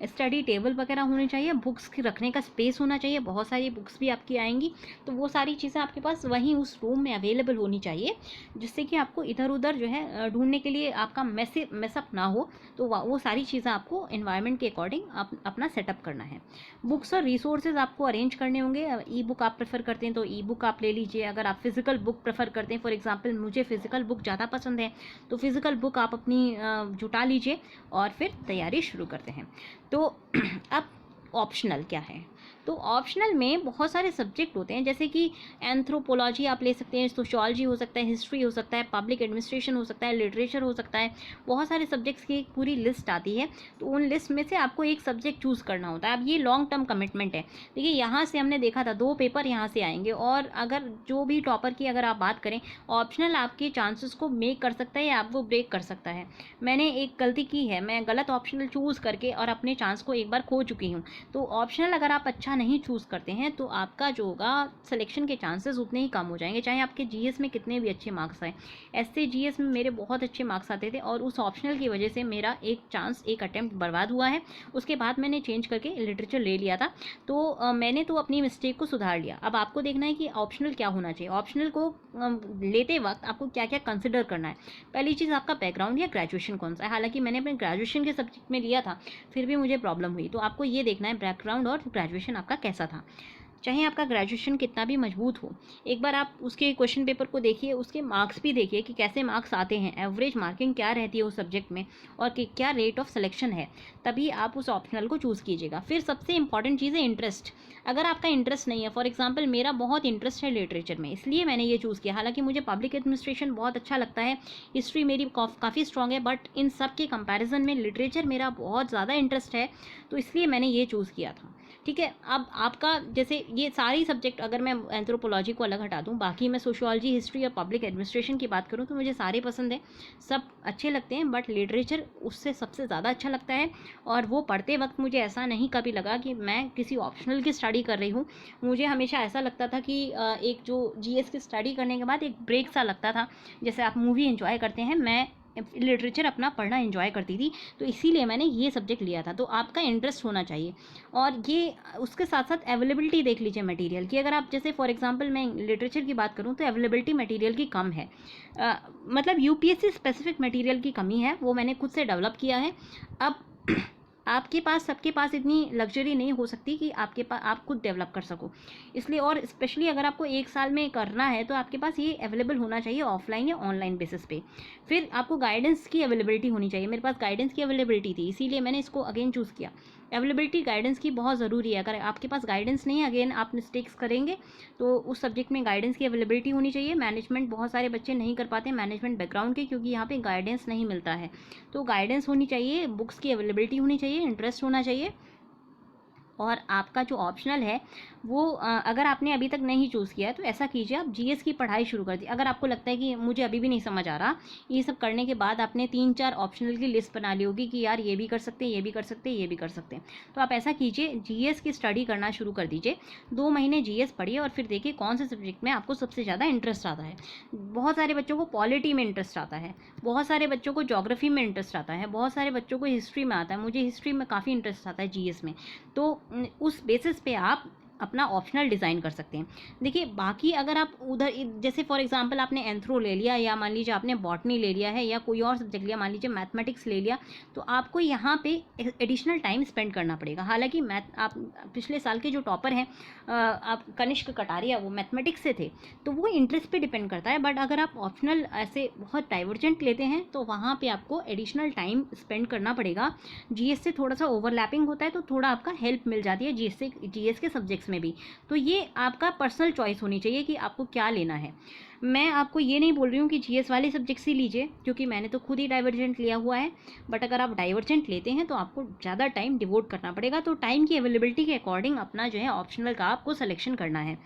स्टडी टेबल वगैरह होनी चाहिए, बुक्स की रखने का स्पेस होना चाहिए। बहुत सारी बुक्स भी आपकी आएंगी, तो वो सारी चीज़ें आपके पास वहीं उस रूम में अवेलेबल होनी चाहिए, जिससे कि आपको इधर उधर जो है ढूंढने के लिए आपका मेसअप ना हो। तो वो सारी चीज़ें आपको एनवायरनमेंट के अकॉर्डिंग अपना सेटअप करना है। बुक्स और रिसोर्सेज आपको अरेंज करने होंगे। ई बुक आप प्रेफर करते हैं तो ई बुक आप ले लीजिए। अगर आप फिजिकल बुक प्रेफर करते हैं, फॉर एग्जांपल मुझे फिजिकल बुक ज़्यादा पसंद है, तो फिजिकल बुक आप अपनी जुटा लीजिए, और फिर तैयारी शुरू करते हैं। तो अब ऑप्शनल क्या है, तो ऑप्शनल में बहुत सारे सब्जेक्ट होते हैं, जैसे कि एंथ्रोपोलॉजी आप ले सकते हैं, सोशियोलॉजी हो सकता है, हिस्ट्री हो सकता है, पब्लिक एडमिनिस्ट्रेशन हो सकता है, लिटरेचर हो सकता है। बहुत सारे सब्जेक्ट्स की एक पूरी लिस्ट आती है, तो उन लिस्ट में से आपको एक सब्जेक्ट चूज़ करना होता है। अब ये लॉन्ग टर्म कमिटमेंट है। देखिए यहाँ से हमने देखा था 2 पेपर यहाँ से आएंगे, और अगर जो भी टॉपर की अगर आप बात करें, ऑप्शनल आपके चांसेस को मेक कर सकता है या आपको ब्रेक कर सकता है। मैंने एक गलती की है, मैं गलत ऑप्शनल चूज़ करके और अपने चांस को एक बार खो चुकी हूँ। तो ऑप्शनल अगर आप अच्छा नहीं चूज़ करते हैं तो आपका जो होगा सिलेक्शन के चांसेस उतने ही कम हो जाएंगे, चाहे आपके जीएस में कितने भी अच्छे मार्क्स आए। ऐसे जीएस में मेरे बहुत अच्छे मार्क्स आते थे और उस ऑप्शनल की वजह से मेरा एक चांस, एक अटेम्प्ट बर्बाद हुआ है। उसके बाद मैंने चेंज करके लिटरेचर ले लिया था, तो मैंने तो अपनी मिस्टेक को सुधार लिया। अब आपको देखना है कि ऑप्शनल क्या होना चाहिए। ऑप्शनल को लेते वक्त आपको क्या क्या कंसिडर करना है। पहली चीज़, आपका बैकग्राउंड या ग्रेजुएशन कौन सा है। हालांकि मैंने अपने ग्रेजुएशन के सब्जेक्ट में लिया था, फिर भी मुझे प्रॉब्लम हुई। तो आपको ये देखना है बैकग्राउंड और ग्रेजुएशन आपका कैसा था। चाहे आपका ग्रेजुएशन कितना भी मजबूत हो, एक बार आप उसके क्वेश्चन पेपर को देखिए, उसके मार्क्स भी देखिए कि कैसे मार्क्स आते हैं, एवरेज मार्किंग क्या रहती है उस सब्जेक्ट में, और कि क्या रेट ऑफ सिलेक्शन है, तभी आप उस ऑप्शनल को चूज़ कीजिएगा। फिर सबसे इंपॉर्टेंट चीज़ है इंटरेस्ट। अगर आपका इंटरेस्ट नहीं है, फॉर एग्जाम्पल मेरा बहुत इंटरेस्ट है लिटरेचर में, इसलिए मैंने ये चूज़ किया। हालांकि मुझे पब्लिक एडमिनिस्ट्रेशन बहुत अच्छा लगता है, हिस्ट्री मेरी काफ़ी स्ट्रॉग है, बट इन सब के कंपैरिजन में लिटरेचर मेरा बहुत ज़्यादा इंटरेस्ट है, तो इसलिए मैंने ये चूज़ किया था। ठीक है, अब आपका जैसे ये सारी सब्जेक्ट, अगर मैं एंथ्रोपोलॉजी को अलग हटा दूँ, बाकी मैं सोशियोलॉजी, हिस्ट्री और पब्लिक एडमिनिस्ट्रेशन की बात करूँ तो मुझे सारे पसंद हैं, सब अच्छे लगते हैं, बट लिटरेचर उससे सबसे ज़्यादा अच्छा लगता है। और वो पढ़ते वक्त मुझे ऐसा नहीं कभी लगा कि मैं किसी ऑप्शनल की स्टडी कर रही हूँ। मुझे हमेशा ऐसा लगता था कि एक जो जीएस की स्टडी करने के बाद एक ब्रेक सा लगता था, जैसे आप मूवी एंजॉय करते हैं, मैं लिटरेचर अपना पढ़ना एंजॉय करती थी, तो इसीलिए मैंने ये सब्जेक्ट लिया था। तो आपका इंटरेस्ट होना चाहिए, और ये उसके साथ साथ अवेलेबिलिटी देख लीजिए मटेरियल की। अगर आप जैसे फॉर एग्जांपल मैं लिटरेचर की बात करूँ तो अवेलेबिलिटी मटेरियल की कम है, मतलब यूपीएससी स्पेसिफिक मटेरियल की कमी है, वो मैंने खुद से डेवलप किया है। अब आपके पास, सबके पास इतनी लग्जरी नहीं हो सकती कि आपके पास आप खुद डेवलप कर सको, इसलिए, और स्पेशली अगर आपको 1 साल में करना है तो आपके पास ये अवेलेबल होना चाहिए ऑफलाइन या ऑनलाइन बेसिस पे। फिर आपको गाइडेंस की अवेलेबिलिटी होनी चाहिए। मेरे पास गाइडेंस की अवेलेबिलिटी थी, इसीलिए मैंने इसको अगेन चूज़ किया। अवेलेबिलिटी गाइडेंस की बहुत ज़रूरी है। अगर आपके पास गाइडेंस नहीं है, अगेन आप मिस्टेक्स करेंगे, तो उस सब्जेक्ट में गाइडेंस की अवेलेबिलिटी होनी चाहिए। मैनेजमेंट बहुत सारे बच्चे नहीं कर पाते मैनेजमेंट बैकग्राउंड के, क्योंकि यहाँ पे गाइडेंस नहीं मिलता है। तो गाइडेंस होनी चाहिए, बुक्स की अवेलेबिलिटी होनी चाहिए, इंटरेस्ट होना चाहिए। और आपका जो ऑप्शनल है वो अगर आपने अभी तक नहीं चूज़ किया है तो ऐसा कीजिए, आप जीएस की पढ़ाई शुरू कर दी। अगर आपको लगता है कि मुझे अभी भी नहीं समझ आ रहा, ये सब करने के बाद आपने 3-4 ऑप्शनल की लिस्ट बना ली होगी कि यार ये भी कर सकते हैं, ये भी कर सकते हैं, ये भी कर सकते हैं, तो आप ऐसा कीजिए, जीएस की स्टडी करना शुरू कर दीजिए। 2 महीने जीएस पढ़िए और फिर देखिए कौन से सब्जेक्ट में आपको सबसे ज़्यादा इंटरेस्ट आता है। बहुत सारे बच्चों को पॉलिटी में इंटरेस्ट आता है, बहुत सारे बच्चों को ज्योग्राफी में इंटरेस्ट आता है, बहुत सारे बच्चों को हिस्ट्री में आता है। मुझे हिस्ट्री में काफ़ी इंटरेस्ट आता है जीएस में, तो उस बेसिस पे आप अपना ऑप्शनल डिज़ाइन कर सकते हैं। देखिए बाकी अगर आप उधर जैसे फॉर एग्जांपल आपने एंथ्रो ले लिया, या मान लीजिए आपने बॉटनी ले लिया है, या कोई और सब्जेक्ट लिया, मान लीजिए मैथमेटिक्स ले लिया, तो आपको यहाँ पे एडिशनल टाइम स्पेंड करना पड़ेगा। हालांकि मैथ, आप पिछले साल के जो टॉपर हैं, आप कनिष्क कटारिया, वो मैथमेटिक्स से थे, तो वो इंटरेस्ट पे डिपेंड करता है। बट अगर आप ऑप्शनल ऐसे बहुत डाइवर्जेंट लेते हैं तो वहाँ पर आपको एडिशनल टाइम स्पेंड करना पड़ेगा। जीएस से थोड़ा सा ओवरलैपिंग होता है, तो थोड़ा आपका हेल्प मिल जाती है जीएस के सब्जेक्ट्स में भी। तो ये आपका पर्सनल चॉइस होनी चाहिए कि आपको क्या लेना है। मैं आपको ये नहीं बोल रही हूँ कि जीएस वाले सब्जेक्ट्स ही लीजिए, क्योंकि मैंने तो खुद ही डाइवर्जेंट लिया हुआ है। बट अगर आप डाइवर्जेंट लेते हैं तो आपको ज़्यादा टाइम डिवोट करना पड़ेगा। तो टाइम की अवेलेबिलिटी के अकॉर्डिंग अपना जो है ऑप्शनल का आपको सिलेक्शन करना है।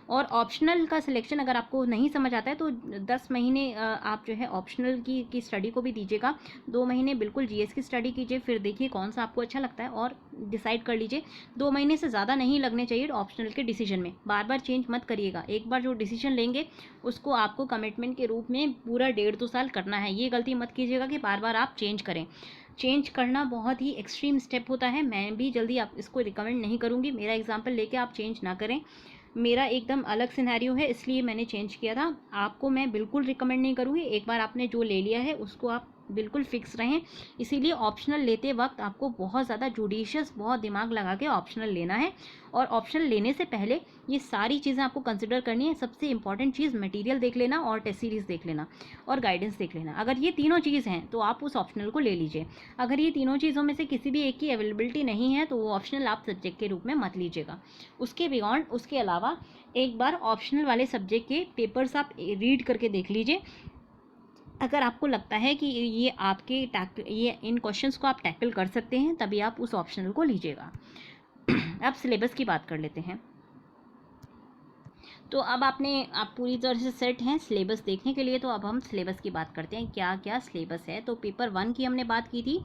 और ऑप्शनल का सिलेक्शन अगर आपको नहीं समझ आता है तो 10 महीने आप जो है ऑप्शनल की स्टडी को भी दीजिएगा। 2 महीने बिल्कुल जीएस की स्टडी कीजिए, फिर देखिए कौन सा आपको अच्छा लगता है और डिसाइड कर लीजिए। 2 महीने से ज़्यादा नहीं लगने चाहिए ऑप्शनल के डिसीजन में। बार बार चेंज मत करिएगा, एक बार जो डिसीजन लेंगे उसको आपको कमिटमेंट के रूप में पूरा 1.5-2 साल करना है। ये गलती मत कीजिएगा कि बार बार आप चेंज करें। चेंज करना बहुत ही एक्सट्रीम स्टेप होता है, मैं भी जल्दी आप इसको रिकमेंड नहीं करूँगी। मेरा एग्जाम्पल लेके आप चेंज ना करें, मेरा एकदम अलग सिनेरियो है, इसलिए मैंने चेंज किया था। आपको मैं बिल्कुल रिकमेंड नहीं करूँगी। एक बार आपने जो ले लिया है उसको आप बिल्कुल फिक्स रहें। इसीलिए ऑप्शनल लेते वक्त आपको बहुत ज़्यादा जुडिशियस, बहुत दिमाग लगा के ऑप्शनल लेना है। और ऑप्शनल लेने से पहले ये सारी चीज़ें आपको कंसिडर करनी है। सबसे इंपॉर्टेंट चीज़ मटेरियल देख लेना और टेस्ट सीरीज़ देख लेना और गाइडेंस देख लेना। अगर ये तीनों चीज़ हैं तो आप उस ऑप्शनल को ले लीजिए। अगर ये तीनों चीज़ों में से किसी भी एक की अवेलेबिलिटी नहीं है तो वो ऑप्शनल आप सब्जेक्ट के रूप में मत लीजिएगा। उसके बियॉन्ड, उसके अलावा एक बार ऑप्शनल वाले सब्जेक्ट के पेपर्स आप रीड करके देख लीजिए। अगर आपको लगता है कि ये इन क्वेश्चंस को आप टैकल कर सकते हैं, तभी आप उस ऑप्शनल को लीजिएगा। अब सिलेबस की बात कर लेते हैं। तो अब आप पूरी तरह से सेट हैं सिलेबस देखने के लिए। तो अब हम सिलेबस की बात करते हैं, क्या क्या सिलेबस है। तो पेपर 1 की हमने बात की थी,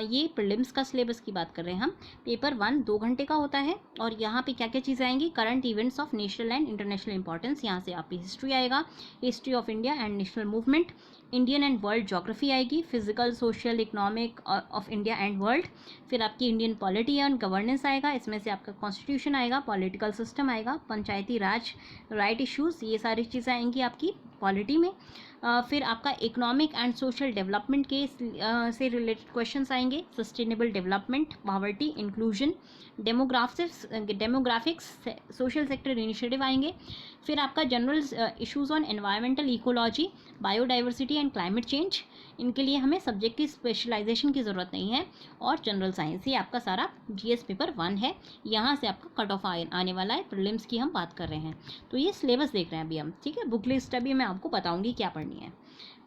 ये प्रीलिम्स का सिलेबस की बात कर रहे हैं हम। पेपर 1 2 घंटे का होता है और यहाँ पे क्या क्या चीज़ें आएंगी, current events of national and international importance, यहाँ से आपकी हिस्ट्री आएगा, history of India and national movement, Indian and world geography आएगी, physical social economic of India and world, फिर आपकी इंडियन पॉलिटी एंड गवर्नेंस आएगा, इसमें से आपका कॉन्स्टिट्यूशन आएगा, पॉलिटिकल सिस्टम आएगा, पंचायती राज, राइट इश्यूज़, ये सारी चीज़ें आएंगी आपकी पॉलिटी में। फिर आपका इकोनॉमिक एंड सोशल डेवलपमेंट के से रिलेटेड क्वेश्चंस आएंगे, sustainable development, poverty, inclusion, demographics, social sector initiative आएंगे। फिर आपका general issues on environmental ecology, biodiversity and climate change, इनके लिए हमें सब्जेक्ट की स्पेशलाइजेशन की ज़रूरत नहीं है। और जनरल साइंस, ये आपका सारा जीएस पेपर 1 है। यहाँ से आपका कट ऑफ आने वाला है, प्रीलिम्स की हम बात कर रहे हैं। तो ये सिलेबस देख रहे हैं अभी हम, ठीक है। बुक लिस्ट अभी मैं आपको बताऊंगी क्या पढ़नी है।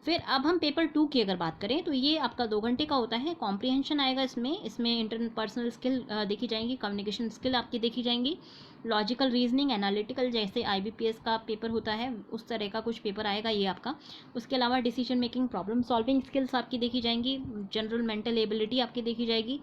फिर अब हम पेपर 2 की अगर बात करें तो ये आपका 2 घंटे का होता है। कॉम्प्रिहेंशन आएगा इसमें इंटरपर्सनल स्किल देखी जाएंगी, कम्युनिकेशन स्किल आपकी देखी जाएंगी, लॉजिकल रीजनिंग, एनालिटिकल, जैसे आईबीपीएस का पेपर होता है उस तरह का कुछ पेपर आएगा ये आपका। उसके अलावा decision making, problem solving skills आपकी देखी जाएंगी, जनरल मेंटल एबिलिटी आपकी देखी जाएगी।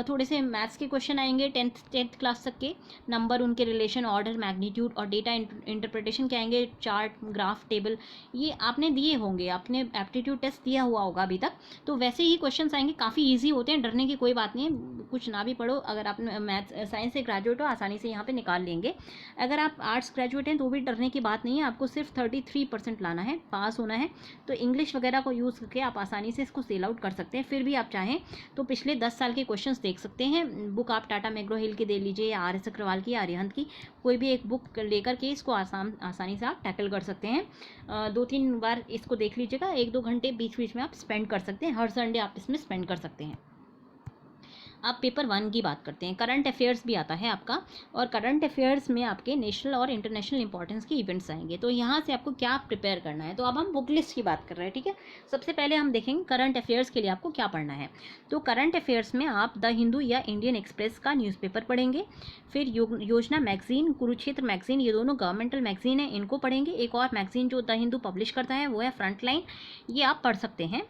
थोड़े से मैथ्स के क्वेश्चन आएंगे 10th क्लास तक के, नंबर, उनके रिलेशन, ऑर्डर, मैग्नीट्यूड और डेटा इंटरप्रिटेशन के आएंगे, चार्ट, ग्राफ, टेबल, ये आपने दिए होंगे, आपने एप्टीट्यूड टेस्ट दिया हुआ होगा अभी तक, तो वैसे ही क्वेश्चंस आएंगे। काफ़ी इजी होते हैं, डरने की कोई बात नहीं है, कुछ ना भी पढ़ो। अगर आप मैथ्स साइंस से ग्रेजुएट हो आसानी से यहाँ पे निकाल लेंगे। अगर आप आर्ट्स ग्रेजुएट हैं तो भी डरने की बात नहीं है, आपको सिर्फ 33% लाना है, पास होना है। तो इंग्लिश वगैरह को यूज़ करके आप आसानी से इसको सेल आउट कर सकते हैं। फिर भी आप चाहें तो पिछले 10 साल के क्वेश्चन देख सकते हैं। बुक आप टाटा मैग्रो हिल की दे लीजिए या RS अग्रवाल की या अरिहंत की, कोई भी एक बुक लेकर के इसको आसानी से आप टैकल कर सकते हैं। 2-3 बार इसको देख लीजिएगा, 1-2 घंटे बीच बीच में आप स्पेंड कर सकते हैं, हर संडे आप इसमें स्पेंड कर सकते हैं। अब पेपर 1 की बात करते हैं। करंट अफेयर्स भी आता है आपका, और करंट अफेयर्स में आपके नेशनल और इंटरनेशनल इंपॉर्टेंस के इवेंट्स आएंगे। तो यहाँ से आपको क्या प्रिपेयर करना है, तो अब हम बुक लिस्ट की बात कर रहे हैं, ठीक है। सबसे पहले हम देखेंगे करंट अफेयर्स के लिए आपको क्या पढ़ना है। तो करंट अफेयर्स में आप द हिंदू या इंडियन एक्सप्रेस का न्यूज़पेपर पढ़ेंगे, फिर योजना मैगजीन, कुरुक्षेत्र मैगजीन, ये दोनों गवर्नमेंटल मैगजीन है, इनको पढ़ेंगे। एक और मैगजीन जो द हिंदू पब्लिश करता है वो है फ्रंटलाइन, ये आप पढ़ सकते हैं।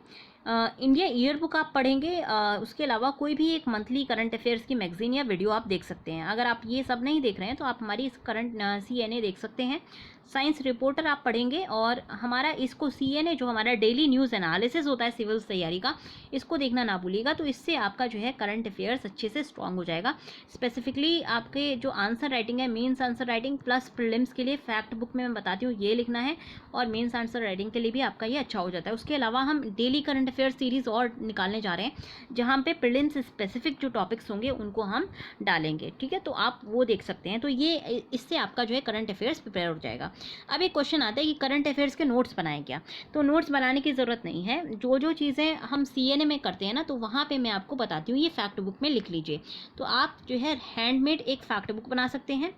इंडिया ईयर बुक आप पढ़ेंगे। उसके अलावा कोई भी एक मंथली करंट अफेयर्स की मैगजीन या वीडियो आप देख सकते हैं। अगर आप ये सब नहीं देख रहे हैं तो आप हमारी इस करंट CNA देख सकते हैं। साइंस रिपोर्टर आप पढ़ेंगे, और हमारा इसको CNA जो हमारा डेली न्यूज़ एनालिसिस होता है सिविल्स तैयारी का, इसको देखना ना भूलिएगा। तो इससे आपका जो है करंट अफेयर्स अच्छे से स्ट्रांग हो जाएगा। स्पेसिफिकली आपके जो आंसर राइटिंग है, mains answer writing plus prelims के लिए फैक्ट बुक में मैं बताती हूँ ये लिखना है, और मेंस आंसर राइटिंग के लिए भी आपका ये अच्छा हो जाता है। उसके अलावा हम डेली करंट अफेयर्स सीरीज़ और निकालने जा रहे हैं, जहाँ पे प्रीलिम्स स्पेसिफिक जो टॉपिक्स होंगे उनको हम डालेंगे, ठीक है। तो आप वो देख सकते हैं। तो ये इससे आपका जो है करंट अफेयर्स प्रिपेयर हो जाएगा। अब एक क्वेश्चन आता है कि करंट अफेयर्स के नोट्स बनाएं क्या। तो नोट्स बनाने की ज़रूरत नहीं है। जो चीज़ें हम CNA में करते हैं ना, तो वहाँ पे मैं आपको बताती हूँ, ये फैक्ट बुक में लिख लीजिए। तो आप जो है हैंडमेड एक फैक्ट बुक बना सकते हैं।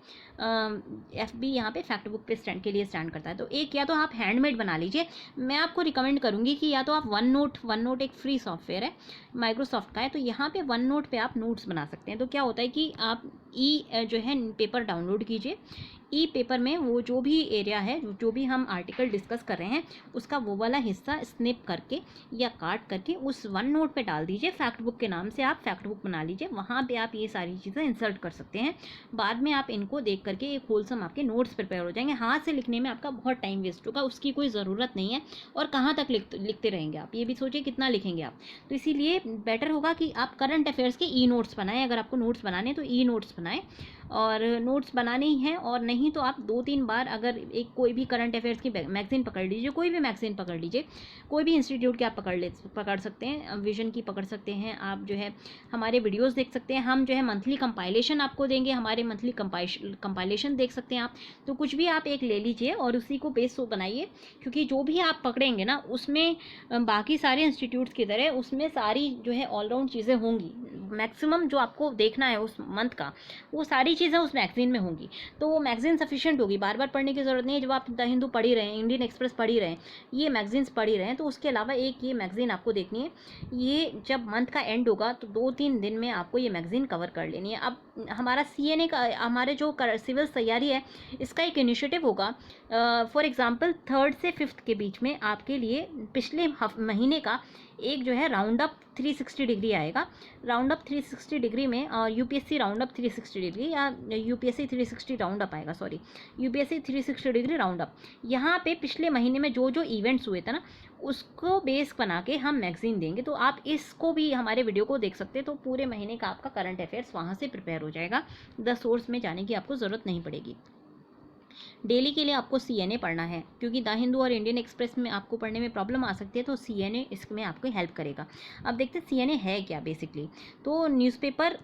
FB यहाँ पे फैक्ट बुक पे स्टैंड के लिए स्टैंड करता है। तो एक या तो आप हैंडमेड बना लीजिए। मैं आपको रिकमेंड करूँगी कि या तो आप वन नोट एक फ्री सॉफ्टवेयर है, माइक्रोसॉफ्ट का है, तो यहाँ पे वन नोट पे आप नोट्स बना सकते हैं। तो क्या होता है कि आप जो है पेपर डाउनलोड कीजिए। पेपर में वो जो भी एरिया है, जो भी हम आर्टिकल डिस्कस कर रहे हैं, उसका वो वाला हिस्सा स्निप करके या काट करके उस वन नोट पे डाल दीजिए। फैक्ट बुक के नाम से आप फैक्ट बुक बना लीजिए, वहाँ पे आप ये सारी चीज़ें इंसर्ट कर सकते हैं। बाद में आप इनको देख करके एक होलसम आपके नोट्स प्रिपेयर हो जाएंगे। हाथ से लिखने में आपका बहुत टाइम वेस्ट होगा, उसकी कोई ज़रूरत नहीं है। और कहाँ तक लिखते रहेंगे आप, ये भी सोचिए कितना लिखेंगे आप। तो इसीलिए बेटर होगा कि आप करंट अफेयर्स के नोट्स बनाएं। अगर आपको नोट्स बनाने तो नोट्स बनाएं, और नोट्स बनाने ही हैं। और नहीं तो आप 2-3 बार अगर एक कोई भी करंट अफेयर्स की मैगज़ीन पकड़ लीजिए, कोई भी मैगज़ीन पकड़ लीजिए, कोई भी इंस्टीट्यूट की आप पकड़ सकते हैं, विजन की पकड़ सकते हैं, आप जो है हमारे वीडियोज़ देख सकते हैं। हम जो है मंथली कंपाइलेशन आपको देंगे, हमारे मंथली कंपाइलेशन देख सकते हैं आप। तो कुछ भी आप एक ले लीजिए और उसी को बेस बनाइए, क्योंकि जो भी आप पकड़ेंगे ना उसमें बाकी सारे इंस्टीट्यूट्स की तरह उसमें सारी जो है ऑलराउंड चीज़ें होंगी। मैक्सिमम जो आपको देखना है उस मंथ का, वो सारी चीज़ें उस मैगज़ीन में होंगी। तो वो मैगज़ीन सफिशिएंट होगी, बार बार पढ़ने की ज़रूरत नहीं है। जब आप द हिंदू पढ़ ही रहे हैं, इंडियन एक्सप्रेस पढ़ ही रहे हैं, ये मैगज़ीन्स पढ़ ही रहे हैं, तो उसके अलावा एक ये मैगज़ीन आपको देखनी है। ये जब मंथ का एंड होगा तो 2-3 दिन में आपको ये मैगज़ीन कवर कर लेनी है। अब हमारा CNA का, हमारे जो सिविल तैयारी है, इसका एक इनिशिएटिव होगा। फॉर एग्जांपल 3rd से 5th के बीच में आपके लिए पिछले महीने का एक जो है राउंड अप 360 डिग्री आएगा। राउंड अप 360 डिग्री में, और UPSC राउंड अप 360 डिग्री या UPSC 360 राउंड अप आएगा, sorry, UPSC 360 degree round up. यहाँ पे पिछले महीने में जो जो इवेंट्स हुए थे ना, उसको बेस बना के हम मैगज़ीन देंगे। तो आप इसको भी हमारे वीडियो को देख सकते हैं, तो पूरे महीने का आपका करंट अफेयर्स वहाँ से प्रिपेयर हो जाएगा। द सोर्स में जाने की आपको ज़रूरत नहीं पड़ेगी। डेली के लिए आपको CNA पढ़ना है, क्योंकि द हिंदू और इंडियन एक्सप्रेस में आपको पढ़ने में प्रॉब्लम आ सकती है, तो CNA इसमें आपको हेल्प करेगा। अब देखते हैं CNA है क्या बेसिकली। तो न्यूज़पेपर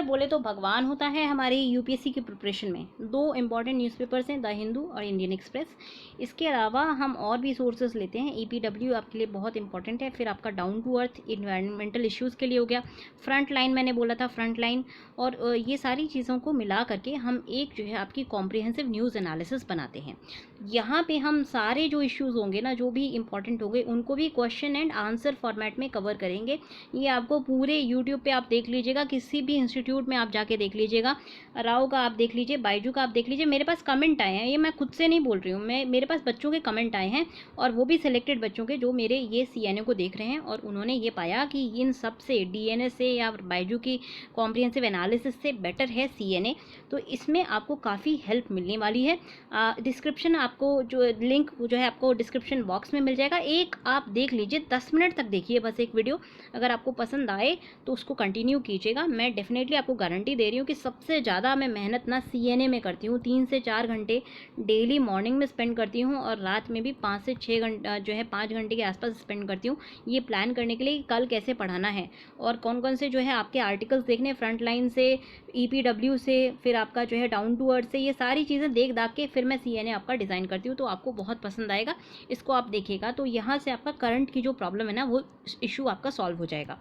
बोले तो भगवान होता है हमारी UPSC की प्रिपरेशन में। 2 इंपॉर्टेंट न्यूज़पेपर्स हैं, द हिंदू और इंडियन एक्सप्रेस। इसके अलावा हम और भी सोर्सेज लेते हैं। EPW आपके लिए बहुत इंपॉर्टेंट है। फिर आपका down to earth environmental issues के लिए हो गया। फ्रंट लाइन मैंने बोला था, फ्रंट लाइन, और ये सारी चीज़ों को मिला करके हम एक जो है आपकी कॉम्प्रिहेंसिव न्यूज़ एनालिसिस बनाते हैं। यहाँ पे हम सारे जो इश्यूज़ होंगे ना, जो भी इंपॉर्टेंट होंगे, उनको भी क्वेश्चन एंड आंसर फॉर्मेट में कवर करेंगे। ये आपको पूरे यूट्यूब पे आप देख लीजिएगा, किसी भी इंस्टीट्यूट में आप जाके देख लीजिएगा, राव का आप देख लीजिए, बायजू का आप देख लीजिए। मेरे पास कमेंट आए हैं, ये मैं खुद से नहीं बोल रही हूँ, मेरे पास बच्चों के कमेंट आए हैं, और वो भी सिलेक्टेड बच्चों के जो मेरे ये CNA को देख रहे हैं, और उन्होंने ये पाया कि इन सब से DNA से या बायजू की कॉम्प्रिहेंसिव एनालिसिस से बेटर है CNA। तो इसमें आपको काफ़ी हेल्प मिलने वाली है। डिस्क्रिप्शन आपको जो लिंक जो है आपको डिस्क्रिप्शन बॉक्स में मिल जाएगा। एक आप देख लीजिए, 10 मिनट तक देखिए बस एक वीडियो। अगर आपको पसंद आए तो उसको कंटिन्यू कीजिएगा। मैं डेफिनेटली आपको गारंटी दे रही हूँ कि सबसे ज़्यादा मैं मेहनत ना CNA में करती हूँ। 3 से 4 घंटे डेली मॉर्निंग में स्पेंड करती हूँ, और रात में भी 5 से 6 घंटे जो है 5 घंटे के आसपास स्पेंड करती हूँ, ये प्लान करने के लिए कि कल कैसे पढ़ाना है और कौन कौन से जो है आपके आर्टिकल्स देखने, फ्रंट लाइन से, EPW से, फिर आपका जो है डाउन टू अर्थ से, ये सारी चीज़ें देख दाख के फिर मैं CNA आपका डिज़ाइन करती हूँ। तो आपको बहुत पसंद आएगा, इसको आप देखिएगा। तो यहाँ से आपका करंट की जो प्रॉब्लम है ना, वो इशू आपका सॉल्व हो जाएगा।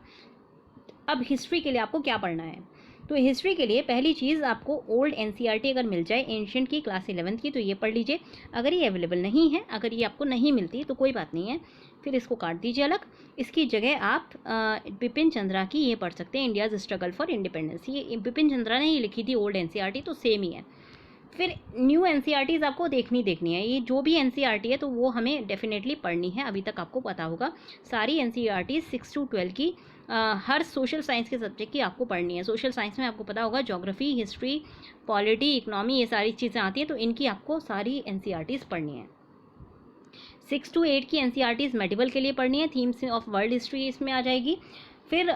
अब हिस्ट्री के लिए आपको क्या पढ़ना है? तो हिस्ट्री के लिए पहली चीज़ आपको ओल्ड NCERT अगर मिल जाए एंशिएंट की क्लास 11th की, तो ये पढ़ लीजिए। अगर ये अवेलेबल नहीं है, अगर ये आपको नहीं मिलती तो कोई बात नहीं है, फिर इसको काट दीजिए अलग। इसकी जगह आप बिपिन चंद्रा की ये पढ़ सकते हैं, इंडियाज़ स्ट्रगल फॉर इंडिपेंडेंस। ये बिपिन चंद्रा ने ही लिखी थी ओल्ड NCERT, तो सेम ही है। फिर न्यू NCERTs आपको देखनी है। ये जो भी NCERT है तो वो हमें डेफिनेटली पढ़नी है। अभी तक आपको पता होगा सारी NCERTs 6 to 12 की हर सोशल साइंस के सब्जेक्ट की आपको पढ़नी है। सोशल साइंस में आपको पता होगा ज्योग्राफी, हिस्ट्री, पॉलिटी, इकोनॉमी, ये सारी चीज़ें आती हैं, तो इनकी आपको सारी NCERTs पढ़नी है। 6 to 8 की NCERTs मेडिवल के लिए पढ़नी है। थीम्स ऑफ वर्ल्ड हिस्ट्री इसमें आ जाएगी। फिर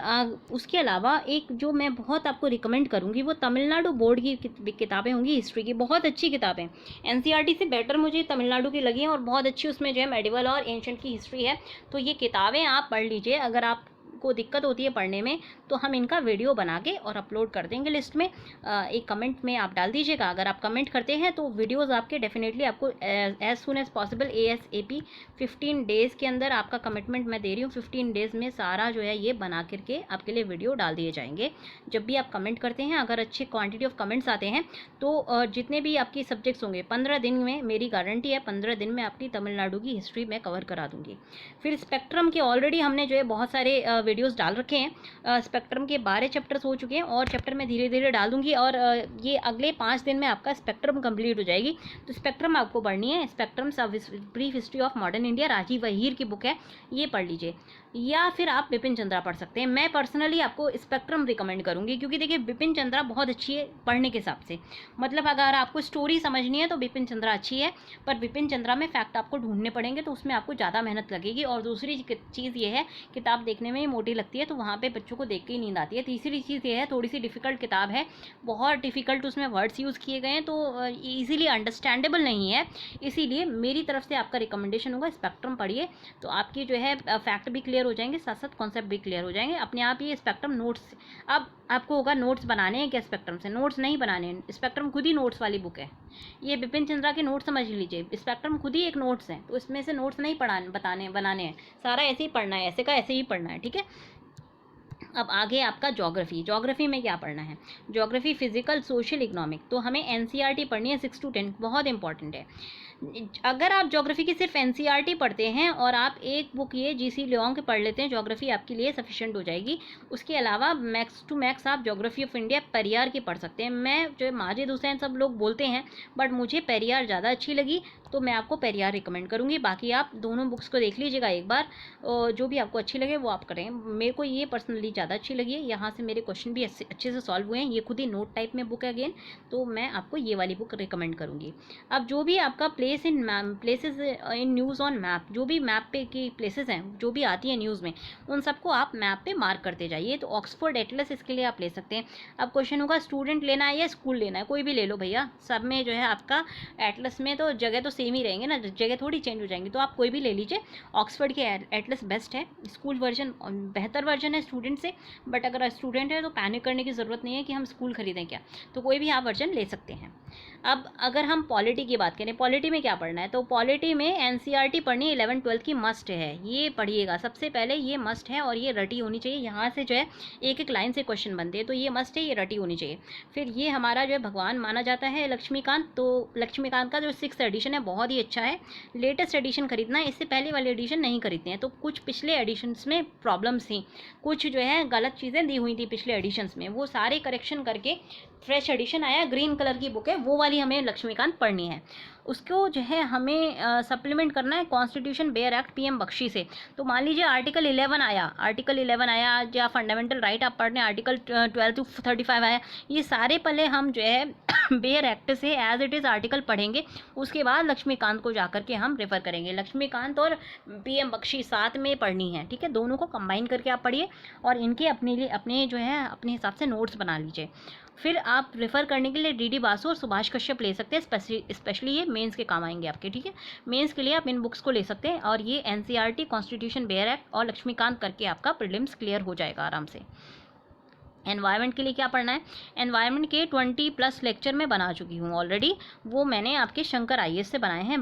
उसके अलावा एक जो मैं बहुत आपको रिकमेंड करूँगी, वो तमिलनाडु बोर्ड की किताबें होंगी हिस्ट्री की। बहुत अच्छी किताबें, NCERT से बेटर मुझे तमिलनाडु की लगी हैं, और बहुत अच्छी उसमें जो है मेडिवल और एंशिएंट की हिस्ट्री है। तो ये किताबें आप पढ़ लीजिए। अगर आपको दिक्कत होती है पढ़ने में, तो हम इनका वीडियो बना के और अपलोड कर देंगे लिस्ट में। एक कमेंट में आप डाल दीजिएगा। अगर आप कमेंट करते हैं तो वीडियोस आपके डेफिनेटली आपको as soon as possible, ASAP 15 days के अंदर आपका कमिटमेंट मैं दे रही हूँ। 15 डेज़ में सारा जो है ये बना करके आपके लिए वीडियो डाल दिए जाएंगे। जब भी आप कमेंट करते हैं, अगर अच्छे क्वान्टिटी ऑफ कमेंट्स आते हैं, तो जितने भी आपकी सब्जेक्ट्स होंगे 15 दिन में, मेरी गारंटी है 15 दिन में आपकी तमिलनाडु की हिस्ट्री मैं कवर करा दूँगी। फिर स्पेक्ट्रम के ऑलरेडी हमने जो है बहुत सारे वीडियोज़ डाल रखे हैं। स्पेक्ट्रम के 12 चैप्टर्स हो चुके हैं, और चैप्टर मैं धीरे धीरे डाल दूंगी, और ये अगले 5 दिन में आपका स्पेक्ट्रम कंप्लीट हो जाएगी। तो स्पेक्ट्रम आपको पढ़नी है। Spectrum brief history of modern India, Rajiv Ahir की बुक है, ये पढ़ लीजिए। या फिर आप बिपिन चंद्रा पढ़ सकते हैं। मैं पर्सनली आपको स्पेक्ट्रम रिकमेंड करूंगी, क्योंकि देखिए बिपिन चंद्रा बहुत अच्छी है पढ़ने के हिसाब से। मतलब अगर आपको स्टोरी समझनी है तो बिपिन चंद्रा अच्छी है, पर बिपिन चंद्रा में फैक्ट आपको ढूंढने पड़ेंगे, तो उसमें आपको ज़्यादा मेहनत लगेगी। और दूसरी चीज़ ये है, किताब देखने में मोटी लगती है तो वहाँ पे बच्चों को देख के ही नींद आती है। तीसरी चीज़ ये है, थोड़ी सी डिफ़िकल्ट किताब है, बहुत डिफ़िकल्ट उसमें वर्ड्स यूज़ किए गए हैं, तो ईज़िली अंडरस्टैंडेबल नहीं है। इसीलिए मेरी तरफ से आपका रिकमेंडेशन होगा स्पेक्ट्रम पढ़िए, तो आपकी जो है फैक्ट भी क्लियर हो जाएंगे, साथ साथ कॉन्सेप्ट भी क्लियर हो जाएंगे अपने आप। ये स्पेक्ट्रम नोट्स, अब आपको होगा नोट्स बनाने हैं क्या स्पेक्ट्रम से? नोट्स नहीं बनाने हैं, स्पेक्ट्रम खुद ही नोट्स वाली बुक है। ये बिपिन चंद्रा के नोट्स समझ लीजिए, स्पेक्ट्रम खुद ही एक नोट्स है, तो इसमें से नोट्स नहीं बनाने हैं, सारा ऐसे ही पढ़ना है, ऐसे का ऐसे ही पढ़ना है, ठीक है। अब आगे आपका ज्योग्राफी। ज्योग्राफी में क्या पढ़ना है? ज्योग्राफी फिजिकल, सोशल, इकोनॉमिक, तो हमें एनसीईआरटी पढ़नी है 6 to 10, बहुत इंपॉर्टेंट है। अगर आप ज्योग्राफी की सिर्फ एनसीईआरटी पढ़ते हैं और आप एक बुक ये जीसी लियोंग के पढ़ लेते हैं, ज्योग्राफी आपके लिए सफिशिएंट हो जाएगी। उसके अलावा मैक्स टू मैक्स आप ज्योग्राफी ऑफ इंडिया पेरियार की पढ़ सकते हैं। मैं जो माजिद हुसैन सब लोग बोलते हैं, बट मुझे पेरियार ज़्यादा अच्छी लगी, तो मैं आपको पेरियार रिकमेंड करूँगी। बाकी आप दोनों बुक्स को देख लीजिएगा एक बार, और जो भी आपको अच्छी लगे वो आप करें। मेरे को ये पर्सनली ज़्यादा अच्छी लगी है, यहाँ से मेरे क्वेश्चन भी अच्छे से सॉल्व हुए हैं। ये खुद ही नोट टाइप में बुक है अगेन, तो मैं आपको ये वाली बुक रिकमेंड करूँगी। अब जो भी आपका places in news on map, जो भी मैप पे की प्लेसेस हैं जो भी आती है न्यूज़ में, उन सबको आप मैप पे मार्क करते जाइए। तो ऑक्सफोर्ड एटलस इसके लिए आप ले सकते हैं। अब क्वेश्चन होगा स्टूडेंट लेना है या स्कूल लेना है? कोई भी ले लो भैया, सब में जो है आपका एटलस में तो जगह तो सेम ही रहेंगे ना, जगह थोड़ी चेंज हो जाएंगी, तो आप कोई भी ले लीजिए। ऑक्सफोर्ड के एटलस बेस्ट है, स्कूल वर्जन बेहतर वर्जन है स्टूडेंट से, बट अगर स्टूडेंट है तो पैनिक करने की ज़रूरत नहीं है कि हम स्कूल खरीदें क्या, तो कोई भी आप वर्जन ले सकते हैं। अब अगर हम पॉलिटी की बात करें, पॉलिटी में क्या पढ़ना है, तो पॉलिटी में एनसीईआरटी पढ़नी 11 12 की मस्ट है, ये पढ़िएगा सबसे पहले, ये मस्ट है और ये रटी होनी चाहिए। यहाँ से जो है एक एक लाइन से क्वेश्चन बनते हैं, तो ये मस्ट है, ये रटी होनी चाहिए। फिर ये हमारा जो है भगवान माना जाता है लक्ष्मीकांत, तो लक्ष्मीकांत का जो 6th एडिशन है बहुत ही अच्छा है, लेटेस्ट एडिशन खरीदना है, इससे पहले वाले एडिशन नहीं खरीदते हैं। तो कुछ पिछले एडिशन्स में प्रॉब्लम्स थी, कुछ जो है गलत चीज़ें दी हुई थी पिछले एडिशन्स में, वो सारे करेक्शन करके फ्रेश एडिशन आया, ग्रीन कलर की बुक है, वो वाली हमें लक्ष्मीकांत पढ़नी है। उसको जो है हमें सप्लीमेंट करना है constitution bare act PM Bakshi से। तो मान लीजिए आर्टिकल 11 आया, या फंडामेंटल राइट आप पढ़ने आर्टिकल 12 to 35 आया, ये सारे पहले हम जो है बेयर एक्ट से एज इट इज़ आर्टिकल पढ़ेंगे, उसके बाद लक्ष्मीकांत को जाकर के हम रेफ़र करेंगे। लक्ष्मीकांत और पीएम बख्शी साथ में पढ़नी है, ठीक है, दोनों को कंबाइन करके आप पढ़िए और इनके अपने लिए अपने जो है अपने हिसाब से नोट्स बना लीजिए। फिर आप रेफ़र करने के लिए डीडी बासु और सुभाष कश्यप ले सकते हैं, स्पेशली ये मेंस के काम आएंगे आपके, ठीक है। मेंस के लिए आप इन बुक्स को ले सकते हैं, और ये एनसीईआरटी, कॉन्स्टिट्यूशन बेयर एक्ट और लक्ष्मीकांत करके आपका प्रीलिम्स क्लियर हो जाएगा आराम से। एनवायरनमेंट के लिए क्या पढ़ना है? एनवायरनमेंट के 20+ लेक्चर में बना चुकी हूँ ऑलरेडी, वो मैंने आपके शंकर आईएएस से बनाए हैं।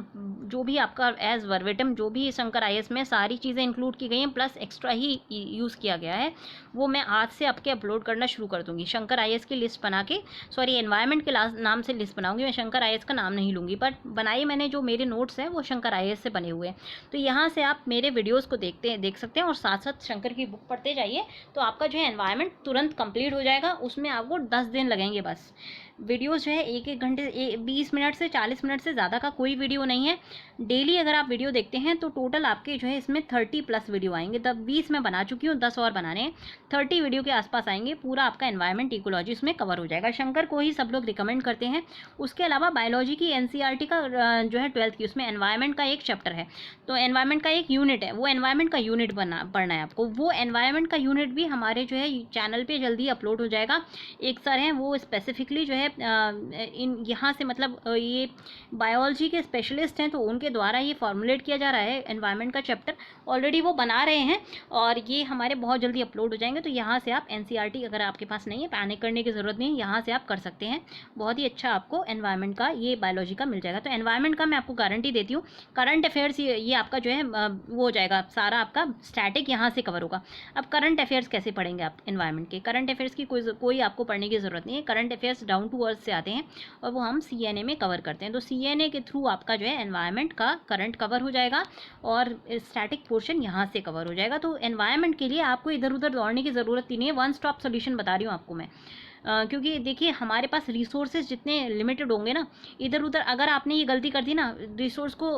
जो भी आपका एज वर्बेटम जो भी शंकर आईएएस में सारी चीज़ें इंक्लूड की गई हैं, प्लस एक्स्ट्रा ही यूज़ किया गया है, वो मैं आज से आपके अपलोड करना शुरू कर दूँगी। शंकर आईएएस की लिस्ट बना के, सॉरी एनवायरनमेंट के नाम से लिस्ट बनाऊँगी, मैं शंकर आईएएस का नाम नहीं लूँगी, बट बनाई मैंने जो मेरे नोट्स हैं वो शंकर आईएएस से बने हुए हैं। तो यहाँ से आप मेरे वीडियोज़ को देख सकते हैं और साथ साथ शंकर की बुक पढ़ते जाइए, तो आपका जो है एनवायरनमेंट तुरंत कंप्लीट हो जाएगा। उसमें आपको 10 दिन लगेंगे बस। वीडियोस जो है 1-1 घंटे 20 मिनट से 40 मिनट से ज़्यादा का कोई वीडियो नहीं है। डेली अगर आप वीडियो देखते हैं तो टोटल आपके जो है इसमें 30+ वीडियो आएंगे। तब 20 मैं बना चुकी हूँ, 10 और बनाने हैं, 30 वीडियो के आसपास आएंगे। पूरा आपका एनवायरनमेंट इकोलॉजी उसमें कवर हो जाएगा। शंकर को ही सब लोग रिकमेंड करते हैं। उसके अलावा बायोलॉजी की एनसीईआरटी का जो है 12th की, उसमें एनवायरनमेंट का एक चैप्टर है, तो एनवायरनमेंट का एक यूनिट है, वो एनवायरनमेंट का यूनिट पढ़ना है आपको। वो एनवायरनमेंट का यूनिट भी हमारे जो है चैनल पर जल्दी अपलोड हो जाएगा। एक सर हैं वो स्पेसिफिकली जो है इन यहाँ से मतलब ये बायोलॉजी के स्पेशलिस्ट हैं, तो उनके द्वारा ये फॉर्मुलेट किया जा रहा है एनवायरनमेंट का चैप्टर। ऑलरेडी वो बना रहे हैं और ये हमारे बहुत जल्दी अपलोड हो जाएंगे। तो यहाँ से आप एनसीईआरटी अगर आपके पास नहीं है, पैनिक करने की ज़रूरत नहीं है, यहाँ से आप कर सकते हैं। बहुत ही अच्छा आपको एनवायरनमेंट का ये बायोलॉजी का मिल जाएगा। तो एनवायरनमेंट का मैं आपको गारंटी देती हूँ, करंट अफेयर्स ये आपका जो है वो हो जाएगा, सारा आपका स्टैटिक यहाँ से कवर होगा। अब करंट अफेयर्स कैसे पढ़ेंगे आप? एनवायरनमेंट के करंट अफेयर्स की कोई आपको पढ़ने की ज़रूरत नहीं है। Current affairs down to earth से आते हैं और वो हम सीएनए में कवर करते हैं। तो सीएनए के थ्रू आपका जो है एनवायरनमेंट का करंट कवर हो जाएगा और स्टैटिक पोर्शन यहाँ से कवर हो जाएगा। तो एनवायरनमेंट के लिए आपको इधर उधर दौड़ने की ज़रूरत ही नहीं है। वन स्टॉप सोल्यूशन बता रही हूँ आपको मैं, क्योंकि देखिए हमारे पास रिसोर्सेज जितने लिमिटेड होंगे ना, इधर उधर अगर आपने ये गलती कर दी ना, रिसोर्स को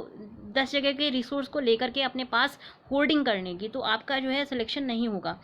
10 जगह के रिसोर्स को लेकर के अपने पास होर्डिंग करने की, तो आपका जो है सिलेक्शन नहीं होगा।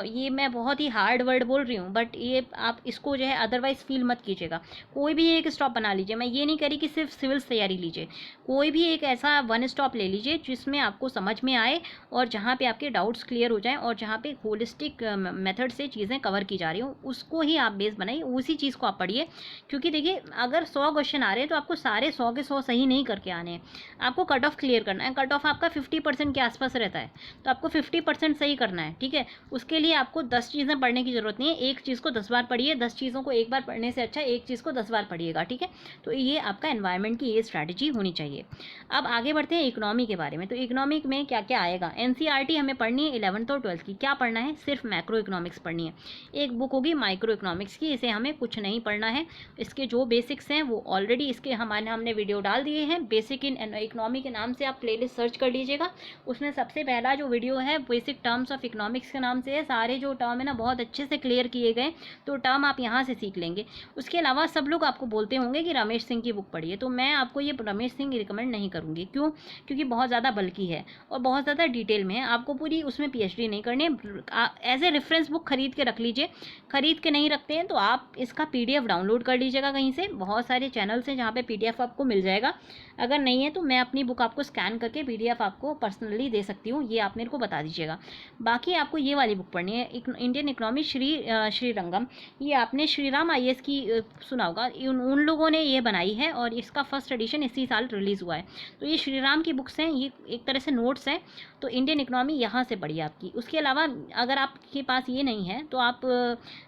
ये मैं बहुत ही हार्ड वर्ड बोल रही हूँ, बट ये आप इसको जो है अदरवाइज़ फील मत कीजिएगा। कोई भी एक स्टॉप बना लीजिए, मैं ये नहीं कह रही कि सिर्फ सिविल्स तैयारी लीजिए, कोई भी एक ऐसा वन स्टॉप ले लीजिए जिसमें आपको समझ में आए और जहाँ पे आपके डाउट्स क्लियर हो जाएं और जहाँ पे होलिस्टिक मेथड से चीज़ें कवर की जा रही हो, उसको ही आप बेस बनाइए, उसी चीज़ को आप पढ़िए। क्योंकि देखिए, अगर 100 क्वेश्चन आ रहे हैं तो आपको सारे 100 के 100 सही नहीं करके आने हैं, आपको कट ऑफ क्लियर करना है। कट ऑफ आपका 50% के आसपास रहता है, तो आपको 50% सही करना है, ठीक है। उसके लिए आपको 10 चीज़ें पढ़ने की ज़रूरत नहीं है, एक चीज़ को 10 बार पढ़िए। 10 चीज़ों को एक बार पढ़ने से अच्छा एक चीज़ को 10 बार पढ़िएगा, ठीक है। तो ये आपका एनवायरनमेंट की ये स्ट्रैटेजी होनी चाहिए। अब आगे बढ़ते हैं इकोनॉमी के बारे में। तो इकोनॉमिक में क्या क्या आएगा, एनसीईआरटी हमें पढ़नी है 11th और 12th की। क्या पढ़ना है, सिर्फ मैक्रो इकोनॉमिक्स पढ़नी है। एक बुक होगी माइक्रो इकोनॉमिक्स की, इसे हमें कुछ नहीं पढ़ना है। इसके जो बेसिक्स हैं वो ऑलरेडी इसके हमने वीडियो डाल दिए हैं। बेसिक इन इकोनॉमी के नाम से आप प्लेलिस्ट सर्च कर लीजिएगा, उसमें सबसे पहला जो वीडियो है बेसिक टर्म्स ऑफ इकोनॉमिक्स के नाम से है। सारे जो टर्म है ना बहुत अच्छे से क्लियर किए गए, तो टर्म आप यहाँ से सीख लेंगे। उसके अलावा सब लोग आपको बोलते होंगे कि रमेश सिंह की बुक पढ़िए, तो मैं आपको ये रमेश सिंह रिकमेंड नहीं करूँगी। क्यों? क्योंकि बहुत ज़्यादा बल्कि है और बहुत ज़्यादा डिटेल में है, आपको पूरी उसमें पीएचडी नहीं करनी है। एज ए रेफरेंस बुक खरीद के रख लीजिए। खरीद के नहीं रखते हैं तो आप इसका पीडीएफ डाउनलोड कर लीजिएगा कहीं से, बहुत सारे चैनल्स हैं जहाँ पे पीडीएफ आपको मिल जाएगा। अगर नहीं है तो मैं अपनी बुक आपको स्कैन करके पीडीएफ आपको पर्सनली दे सकती हूँ, ये आप मेरे को बता दीजिएगा। बाकी आपको ये वाली बुक पढ़नी है, इंडियन इकोनॉमी श्रीरंगम। ये आपने श्रीराम आईएएस की सुना होगा, उन लोगों ने ये बनाई है और इसका फर्स्ट एडिशन इसी साल रिलीज़ हुआ है। तो ये श्रीराम की बुक्स हैं, ये एक तरह से नोट्स हैं। तो इंडियन इकोनॉमी यहाँ से पढ़िए आपकी। उसके अलावा अगर आपके पास ये नहीं है तो आप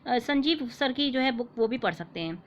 संजीव सर की जो है बुक वो भी पढ़ सकते हैं।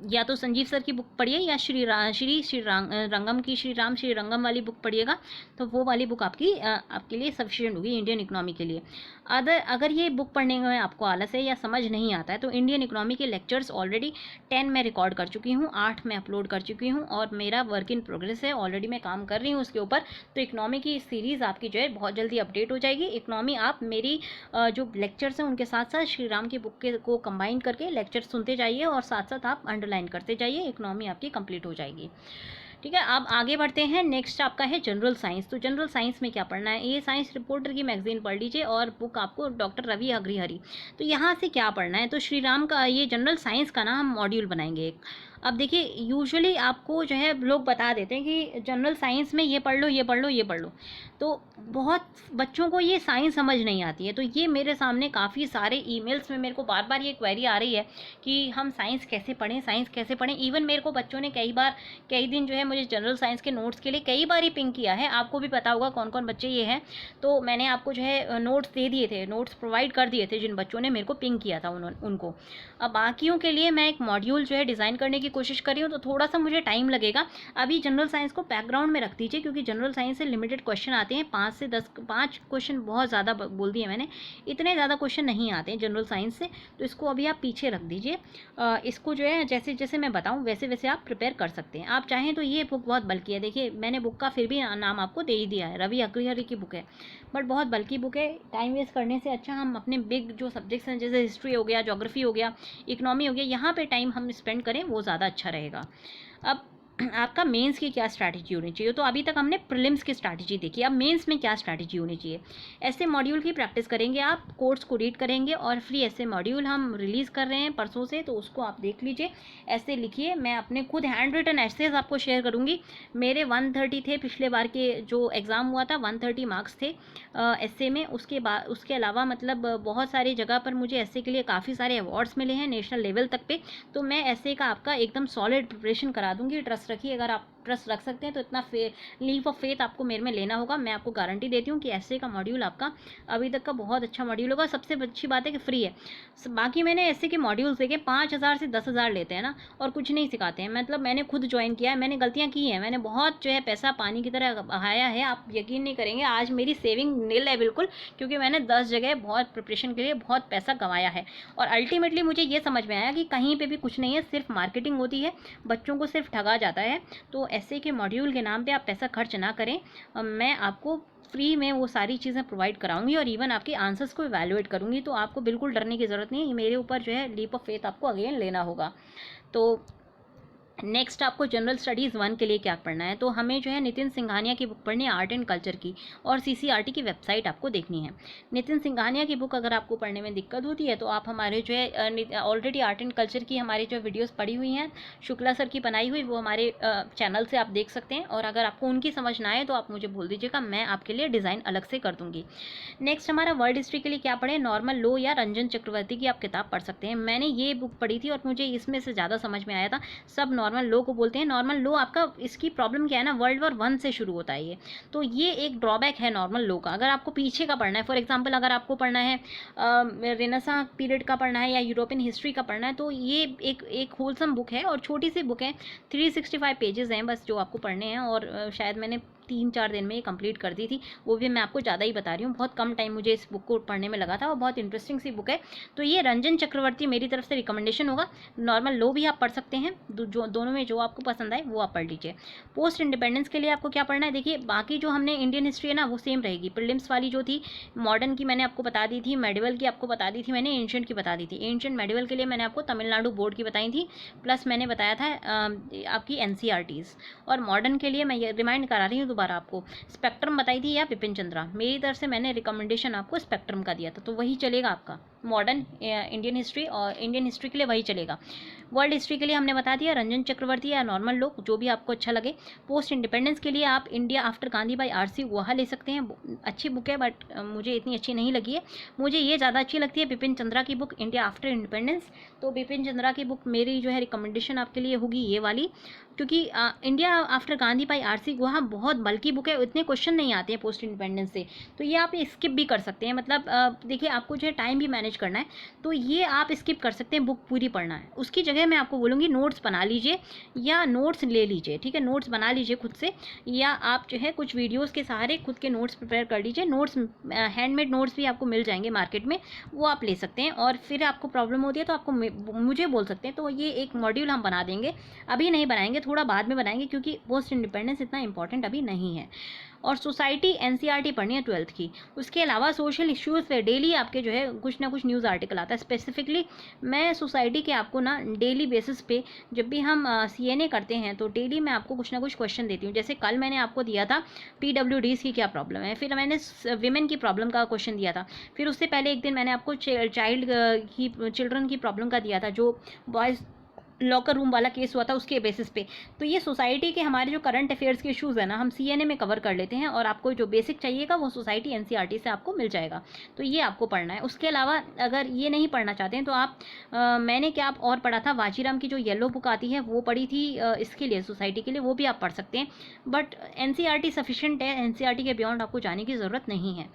या तो संजीव सर की बुक पढ़िए या श्री रंगम की श्रीराम श्रीरंगम वाली बुक पढ़िएगा, तो वो वाली बुक आपके लिए सफिशिएंट होगी इंडियन इकोनॉमी के लिए। अगर ये बुक पढ़ने में आपको आलस है या समझ नहीं आता है तो इंडियन इकोनॉमी के लेक्चर्स ऑलरेडी 10 मैं रिकॉर्ड कर चुकी हूँ, 8 मैं अपलोड कर चुकी हूँ और मेरा वर्क इन प्रोग्रेस है, ऑलरेडी मैं काम कर रही हूँ उसके ऊपर। तो इकोनॉमी की सीरीज़ आपकी जो है बहुत जल्दी अपडेट हो जाएगी। इकोनॉमी आप मेरी जो लेक्चर्स हैं उनके साथ साथ श्रीराम की बुक को कंबाइन करके लेक्चर सुनते जाइए और साथ साथ आप अंडरलाइन करते जाइए, इकोनॉमी आपकी कंप्लीट हो जाएगी, ठीक है। अब आगे बढ़ते हैं। नेक्स्ट आपका है जनरल साइंस। तो जनरल साइंस में क्या पढ़ना है, ये साइंस रिपोर्टर की मैगजीन पढ़ लीजिए और बुक आपको डॉक्टर रवि अग्रहरि। तो यहाँ से क्या पढ़ना है, तो श्रीराम का ये जनरल साइंस का ना हम मॉड्यूल बनाएंगे एक। अब देखिए, यूजुअली आपको जो है लोग बता देते हैं कि जनरल साइंस में ये पढ़ लो ये पढ़ लो ये पढ़ लो, तो बहुत बच्चों को ये साइंस समझ नहीं आती है। तो ये मेरे सामने काफ़ी सारे ईमेल्स में मेरे को बार बार ये क्वेरी आ रही है कि हम साइंस कैसे पढ़ें, साइंस कैसे पढ़ें। इवन मेरे को बच्चों ने कई दिन जो है मुझे जनरल साइंस के नोट्स के लिए कई बार ही पिंग किया है। आपको भी पता होगा कौन कौन बच्चे ये हैं, तो मैंने आपको जो है नोट्स दे दिए थे, नोट्स प्रोवाइड कर दिए थे जिन बच्चों ने मेरे को पिंग किया था उनको। अब बाकियों के लिए मैं एक मॉड्यूल जो है डिज़ाइन करने की कोशिश कर रही हूँ, तो थोड़ा सा मुझे टाइम लगेगा। अभी जनरल साइंस को बैकग्राउंड में रख दीजिए क्योंकि जनरल साइंस से लिमिटेड क्वेश्चन आते हैं, 5 से 10 5 क्वेश्चन बहुत ज़्यादा बोल दिए मैंने, इतने ज़्यादा क्वेश्चन नहीं आते हैं जनरल साइंस से, तो इसको अभी आप पीछे रख दीजिए। इसको जो है जैसे जैसे मैं बताऊँ वैसे वैसे आप प्रिपेयर कर सकते हैं। आप चाहें तो ये बुक बहुत बल्कि है, देखिए मैंने बुक का फिर भी नाम आपको दे ही दिया है, रवि अग्रहरि की बुक है, बट बहुत बल्कि बुक है। टाइम वेस्ट करने से अच्छा हम अपने बिग जो सब्जेक्ट्स हैं जैसे हिस्ट्री हो गया, ज्योग्राफी हो गया, इकोनॉमी हो गया, यहाँ पे टाइम हम स्पेंड करें, वो ज़्यादा अच्छा रहेगा। अब आपका मेंस की क्या स्ट्रैटेजी होनी चाहिए, तो अभी तक हमने प्रीलिम्स की स्ट्रैटेजी देखी, अब मेंस में क्या स्ट्रैटेजी होनी चाहिए। ऐसे मॉड्यूल की प्रैक्टिस करेंगे, आप कोर्स को रीड करेंगे और फ्री ऐसे मॉड्यूल हम रिलीज़ कर रहे हैं परसों से, तो उसको आप देख लीजिए, ऐसे लिखिए। मैं अपने खुद हैंड रिटन एसेज आपको शेयर करूँगी। मेरे 130 थे पिछले बार के जो एग्ज़ाम हुआ था, 130 मार्क्स थे एसे में। उसके अलावा मतलब बहुत सारी जगह पर मुझे एसे के लिए काफ़ी सारे अवार्ड्स मिले हैं नेशनल लेवल तक पे। तो मैं एसे का आपका एकदम सॉलिड प्रिपरेशन करा दूँगी, ट्रस्ट रखिए। अगर आप ट्रस्ट रख सकते हैं तो इतना लीप ऑफ फेथ आपको मेरे में लेना होगा। मैं आपको गारंटी देती हूँ कि ऐसे का मॉड्यूल आपका अभी तक का बहुत अच्छा मॉड्यूल होगा। सबसे अच्छी बात है कि फ्री है। बाकी मैंने ऐसे के मॉड्यूल्स देखे 5,000 से 10,000 लेते हैं ना, और कुछ नहीं सिखाते हैं। मतलब मैंने खुद ज्वाइन किया है, मैंने गलतियाँ की हैं, मैंने बहुत जो है पैसा पानी की तरह बहाया है। आप यकीन नहीं करेंगे, आज मेरी सेविंग नील है बिल्कुल, क्योंकि मैंने 10 जगह बहुत प्रिपरेशन के लिए बहुत पैसा गंवाया है। और अल्टीमेटली मुझे ये समझ में आया कि कहीं पर भी कुछ नहीं है, सिर्फ मार्केटिंग होती है, बच्चों को सिर्फ ठगा जाता है। तो ऐसे के मॉड्यूल के नाम पे आप पैसा खर्च ना करें। मैं आपको फ्री में वो सारी चीज़ें प्रोवाइड कराऊंगी और इवन आपके आंसर्स को इवैल्यूएट करूंगी, तो आपको बिल्कुल डरने की ज़रूरत नहीं है। मेरे ऊपर जो है लीप ऑफ फेथ आपको अगेन लेना होगा। तो नेक्स्ट आपको जनरल स्टडीज़ 1 के लिए क्या पढ़ना है, तो हमें जो है नितिन सिंघानिया की बुक पढ़नी है, आर्ट एंड कल्चर की, और सीसीआरटी की वेबसाइट आपको देखनी है। नितिन सिंघानिया की बुक अगर आपको पढ़ने में दिक्कत होती है तो आप हमारे जो है ऑलरेडी आर्ट एंड कल्चर की हमारी जो वीडियोस पड़ी हुई हैं शुक्ला सर की बनाई हुई, वो हमारे चैनल से आप देख सकते हैं, और अगर आपको उनकी समझ ना आए तो आप मुझे बोल दीजिएगा, मैं आपके लिए डिज़ाइन अलग से कर दूँगी। नेक्स्ट हमारा वर्ल्ड हिस्ट्री के लिए क्या पढ़ें, नॉर्मल लो या रंजन चक्रवर्ती की आप किताब पढ़ सकते हैं। मैंने ये बुक पढ़ी थी और मुझे इसमें से ज़्यादा समझ में आया था। सब नॉर्मल लो को बोलते हैं। नॉर्मल लो आपका, इसकी प्रॉब्लम क्या है ना, वर्ल्ड वॉर 1 से शुरू होता है ये, तो ये एक ड्रॉबैक है नॉर्मल लो का। अगर आपको पीछे का पढ़ना है, फॉर एग्जांपल अगर आपको पढ़ना है रेनेसां पीरियड का पढ़ना है या यूरोपियन हिस्ट्री का पढ़ना है, तो ये एक होलसम बुक है और छोटी सी बुक है, 365 पेजेस हैं बस जो आपको पढ़ने हैं, और शायद मैंने 3-4 दिन में ये कंप्लीट कर दी थी, वो भी मैं आपको ज़्यादा ही बता रही हूँ, बहुत कम टाइम मुझे इस बुक को पढ़ने में लगा था, और बहुत इंटरेस्टिंग सी बुक है। तो ये रंजन चक्रवर्ती मेरी तरफ से रिकमेंडेशन होगा। नॉर्मल लो भी आप पढ़ सकते हैं, जो दोनों में जो आपको पसंद आए वो आप पढ़ लीजिए। पोस्ट इंडिपेंडेंस के लिए आपको क्या पढ़ना है, देखिए बाकी जो हमने इंडियन हिस्ट्री है ना वो सेम रहेगी। प्रीलिम्स वाली जो थी मॉडर्न की मैंने आपको बता दी थी, मेडिवल की आपको बता दी थी मैंने, एंशिएंट की बता दी थी। एंशिएंट मेडिवल के लिए मैंने आपको तमिलनाडु बोर्ड की बताई थी, प्लस मैंने बताया था आपकी एनसीईआरटीज़। और मॉडर्न के लिए मैं ये रिमाइंड करा रही हूँ दोबारा आपको, स्पेक्ट्रम बताई थी या बिपिन चंद्रा, मेरी तरफ से मैंने रिकमेंडेशन आपको स्पेक्ट्रम का दिया था, तो वही चलेगा आपका मॉडर्न इंडियन हिस्ट्री, और इंडियन हिस्ट्री के लिए वही चलेगा। वर्ल्ड हिस्ट्री के लिए हमने बता दिया रंजन चक्रवर्ती या नॉर्मल लोग, जो भी आपको अच्छा लगे। पोस्ट इंडिपेंडेंस के लिए आप India after Gandhi by R C Guha ले सकते हैं, अच्छी बुक है, बट मुझे इतनी अच्छी नहीं लगी है। मुझे ये ज़्यादा अच्छी लगती है बिपिन चंद्रा की बुक, इंडिया आफ्टर इंडिपेंडेंस। तो बिपिन चंद्रा की बुक मेरी जो है रिकमेंडेशन आपके लिए होगी ये वाली, क्योंकि India after Gandhi by R C Guha बहुत बल्कि बुक है, इतने क्वेश्चन नहीं आते हैं पोस्ट इंडिपेंडेंस से, तो ये आप स्किप भी कर सकते हैं। मतलब देखिए आपको जो है टाइम भी मैनेज करना है, तो ये आप स्किप कर सकते हैं, बुक पूरी पढ़ना है। उसकी जगह मैं आपको बोलूँगी नोट्स बना लीजिए या नोट्स ले लीजिए, ठीक है, नोट्स बना लीजिए खुद से, या आप जो है कुछ वीडियोज़ के सहारे खुद के नोट्स प्रिपेयर कर लीजिए। नोट्स हैंडमेड नोट्स भी आपको मिल जाएंगे मार्केट में, वो आप ले सकते हैं। और फिर आपको प्रॉब्लम होती है तो आपको मुझे बोल सकते हैं, तो ये एक मॉड्यूल हम बना देंगे, अभी नहीं बनाएंगे, थोड़ा बाद में बनाएंगे, क्योंकि पोस्ट इंडिपेंडेंस इतना इंपॉर्टेंट अभी नहीं है। और सोसाइटी एनसीईआरटी पढ़नी है 12th की। उसके अलावा सोशल इश्यूज़ पे डेली आपके जो है कुछ ना कुछ न्यूज़ आर्टिकल आता है। स्पेसिफिकली मैं सोसाइटी के आपको ना डेली बेसिस पे, जब भी हम सीएनए करते हैं तो डेली मैं आपको कुछ ना कुछ क्वेश्चन देती हूँ। जैसे कल मैंने आपको दिया था पीडब्ल्यूडीज़ की क्या प्रॉब्लम है, फिर मैंने विमेन की प्रॉब्लम का क्वेश्चन दिया था, फिर उससे पहले एक दिन मैंने आपको चिल्ड्रन की प्रॉब्लम का दिया था, जो बॉयज़ लॉकर रूम वाला केस हुआ था उसके बेसिस पे। तो ये सोसाइटी के हमारे जो करंट अफेयर्स के इश्यूज़ है ना, हम सीएनए में कवर कर लेते हैं, और आपको जो बेसिक चाहिएगा वो सोसाइटी एनसीईआरटी से आपको मिल जाएगा, तो ये आपको पढ़ना है। उसके अलावा अगर ये नहीं पढ़ना चाहते हैं तो आप मैंने क्या आप और पढ़ा था, वाजीराम की जो येलो बुक आती है वो पढ़ी थी इसके लिए, सोसाइटी के लिए, वो भी आप पढ़ सकते हैं। बट एनसीईआरटी सफिशिएंट है, एनसीईआरटी के बियॉन्ड आपको जाने की ज़रूरत नहीं है।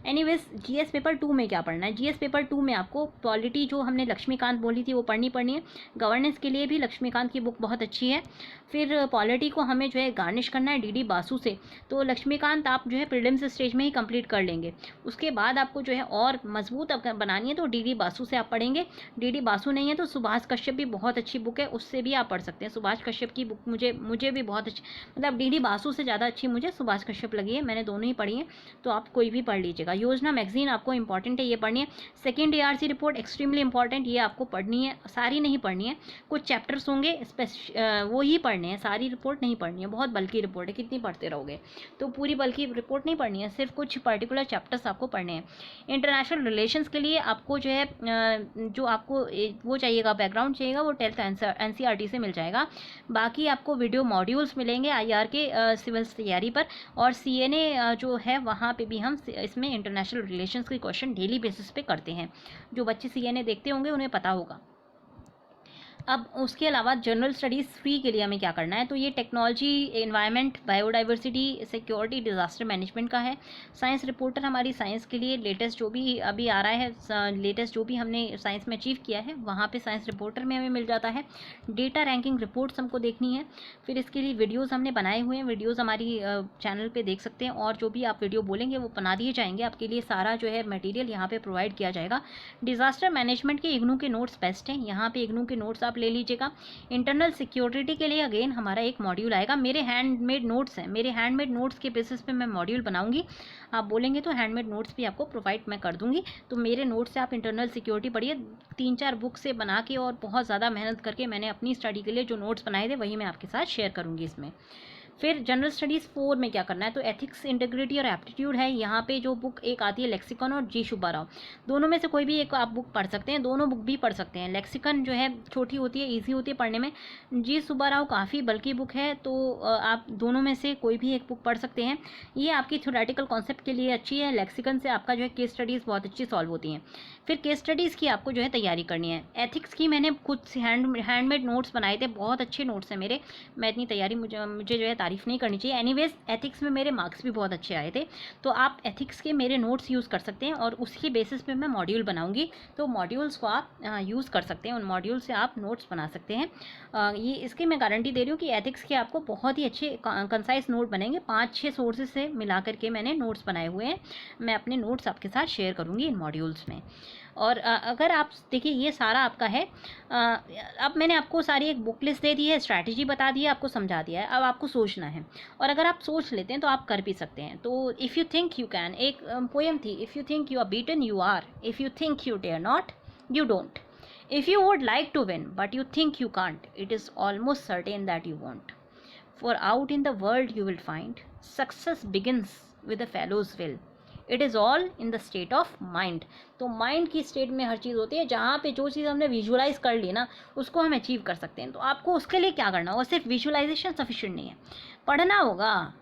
एनीवेज जीएस पेपर 2 में क्या पढ़ना है, जीएस पेपर 2 में आपको पॉलिटी जो हमने लक्ष्मीकांत बोली थी वो पढ़नी है। गवर्नेंस के लिए भी लक्ष्मीकांत की बुक बहुत अच्छी है। फिर पॉलिटी को हमें जो है गार्निश करना है डीडी बासु से, तो लक्ष्मीकांत आप जो है प्रीलिम्स स्टेज में ही कंप्लीट कर लेंगे। उसके बाद आपको जो है और मजबूत बनानी है तो डीडी बासु से आप पढ़ेंगे। डीडी बासु नहीं है तो सुभाष कश्यप भी बहुत अच्छी बुक है, उससे भी आप पढ़ सकते हैं। सुभाष कश्यप की बुक मुझे भी बहुत अच्छी, मतलब डीडी बासु से ज़्यादा अच्छी मुझे सुभाष कश्यप लगी है, मैंने दोनों ही पढ़ी हैं, तो आप कोई भी पढ़ लीजिएगा। योजना मैगजीन आपको इंपॉर्टेंट है, ये पढ़नी है। Second ARC report extremely important, ये आपको पढ़नी है, सारी नहीं पढ़नी है, कुछ चैप्टर्स होंगे वो ही पढ़ने हैं, सारी रिपोर्ट नहीं पढ़नी है, बहुत बल्कि रिपोर्ट है, कितनी पढ़ते रहोगे, तो पूरी बल्कि रिपोर्ट नहीं पढ़नी है, सिर्फ कुछ पर्टिकुलर चैप्टर्स आपको पढ़ने हैं। इंटरनेशनल रिलेशंस के लिए आपको जो है जो आपको वो चाहिएगा, बैकग्राउंड चाहिएगा, वो 12th एनसीईआरटी से मिल जाएगा। बाकी आपको वीडियो मॉड्यूल्स मिलेंगे आईआर के सिविल तैयारी पर, और सीएनए जो है वहाँ पे भी हम इसमें इंटरनेशनल रिलेशंस के क्वेश्चन डेली बेसिस पे करते हैं। जो बच्चे सीएनए देखते होंगे उन्हें पता होगा। अब उसके अलावा जनरल स्टडीज़ 3 के लिए हमें क्या करना है, तो ये technology, environment, biodiversity, security, disaster management का है। साइंस रिपोर्टर हमारी साइंस के लिए लेटेस्ट जो भी अभी आ रहा है, लेटेस्ट जो भी हमने साइंस में अचीव किया है वहाँ पे साइंस रिपोर्टर में हमें मिल जाता है। डेटा रैंकिंग रिपोर्ट्स हमको देखनी है, फिर इसके लिए वीडियोज़ हमने बनाए हुए हैं, वीडियोज़ हमारी चैनल पर देख सकते हैं, और जो भी आप वीडियो बोलेंगे वो बना दिए जाएंगे, आपके लिए सारा जो है मटीरियल यहाँ पर प्रोवाइड किया जाएगा। डिजास्टर मैनेजमेंट के इग्नू के नोट्स बेस्ट हैं, यहाँ पे इग्नू के नोट्स आप बैकअप ले लीजिएगा। इंटरनल सिक्योरिटी के लिए अगेन हमारा एक मॉड्यूल आएगा। मेरे हैंडमेड नोट्स हैं, मेरे हैंडमेड नोट्स के बेसिस पे मैं मॉड्यूल बनाऊंगी। आप बोलेंगे तो हैंडमेड नोट्स भी आपको प्रोवाइड मैं कर दूंगी। तो मेरे नोट्स से आप इंटरनल सिक्योरिटी पढ़िए। 3-4 बुक से बना के और बहुत ज़्यादा मेहनत करके मैंने अपनी स्टडी के लिए जो नोट्स बनाए थे वही मैं आपके साथ शेयर करूँगी इसमें। फिर जनरल स्टडीज़ 4 में क्या करना है, तो एथिक्स, इंटीग्रिटी और एप्टीट्यूड है। यहाँ पे जो बुक एक आती है लेक्सिकन और जी सुब्बाराव, दोनों में से कोई भी एक आप बुक पढ़ सकते हैं, दोनों बुक भी पढ़ सकते हैं। लेक्सिकन जो है छोटी होती है, इजी होती है पढ़ने में। जी सुब्बाराव काफ़ी बल्कि बुक है, तो आप दोनों में से कोई भी एक बुक पढ़ सकते हैं। ये आपकी थ्योरेटिकल कॉन्सेप्ट के लिए अच्छी है। लेक्सिकन से आपका जो है केस स्टडीज़ बहुत अच्छी सॉल्व होती हैं। फिर केस स्टडीज़ की आपको जो है तैयारी करनी है। एथिक्स की मैंने खुद से हैंडमेड नोट्स बनाए थे, बहुत अच्छे नोट्स हैं मेरे। मैं इतनी तैयारी मुझे जो है तारीफ़ नहीं करनी चाहिए। एनीवेज एथिक्स में मेरे मार्क्स भी बहुत अच्छे आए थे, तो आप एथिक्स के मेरे नोट्स यूज़ कर सकते हैं और उसके बेसिस पे मैं मॉड्यूल बनाऊंगी। तो मॉड्यूल्स को आप यूज़ कर सकते हैं, उन मॉड्यूल से आप नोट्स बना सकते हैं। ये इसकी मैं गारंटी दे रही हूँ कि एथिक्स के आपको बहुत ही अच्छे कंसाइज नोट बनेंगे। 5-6 सोर्सेज से मिला करके मैंने नोट्स बनाए हुए हैं। मैं अपने नोट्स आपके साथ शेयर करूँगी इन मॉड्यूल्स में। और अगर आप देखिए ये सारा आपका है। अब मैंने आपको सारी एक बुक लिस्ट दे दी है, स्ट्रैटेजी बता दी है, आपको समझा दिया है। अब आपको सोचना है, और अगर आप सोच लेते हैं तो आप कर भी सकते हैं। तो if you think you can, एक पोएम थी, if you think you are beaten you are, if you think you dare not you don't, if you would like to win but you think you can't, it is almost certain that you won't, for out in the world you will find success begins with a fellow's will, it is all in the state of mind. तो mind की state में हर चीज़ होती है। जहाँ पे जो चीज़ हमने visualise कर ली ना, उसको हम अचीव कर सकते हैं। तो आपको उसके लिए क्या करना होगा, सिर्फ विजुलाइजेशन सफिशिएंट नहीं है, पढ़ना होगा।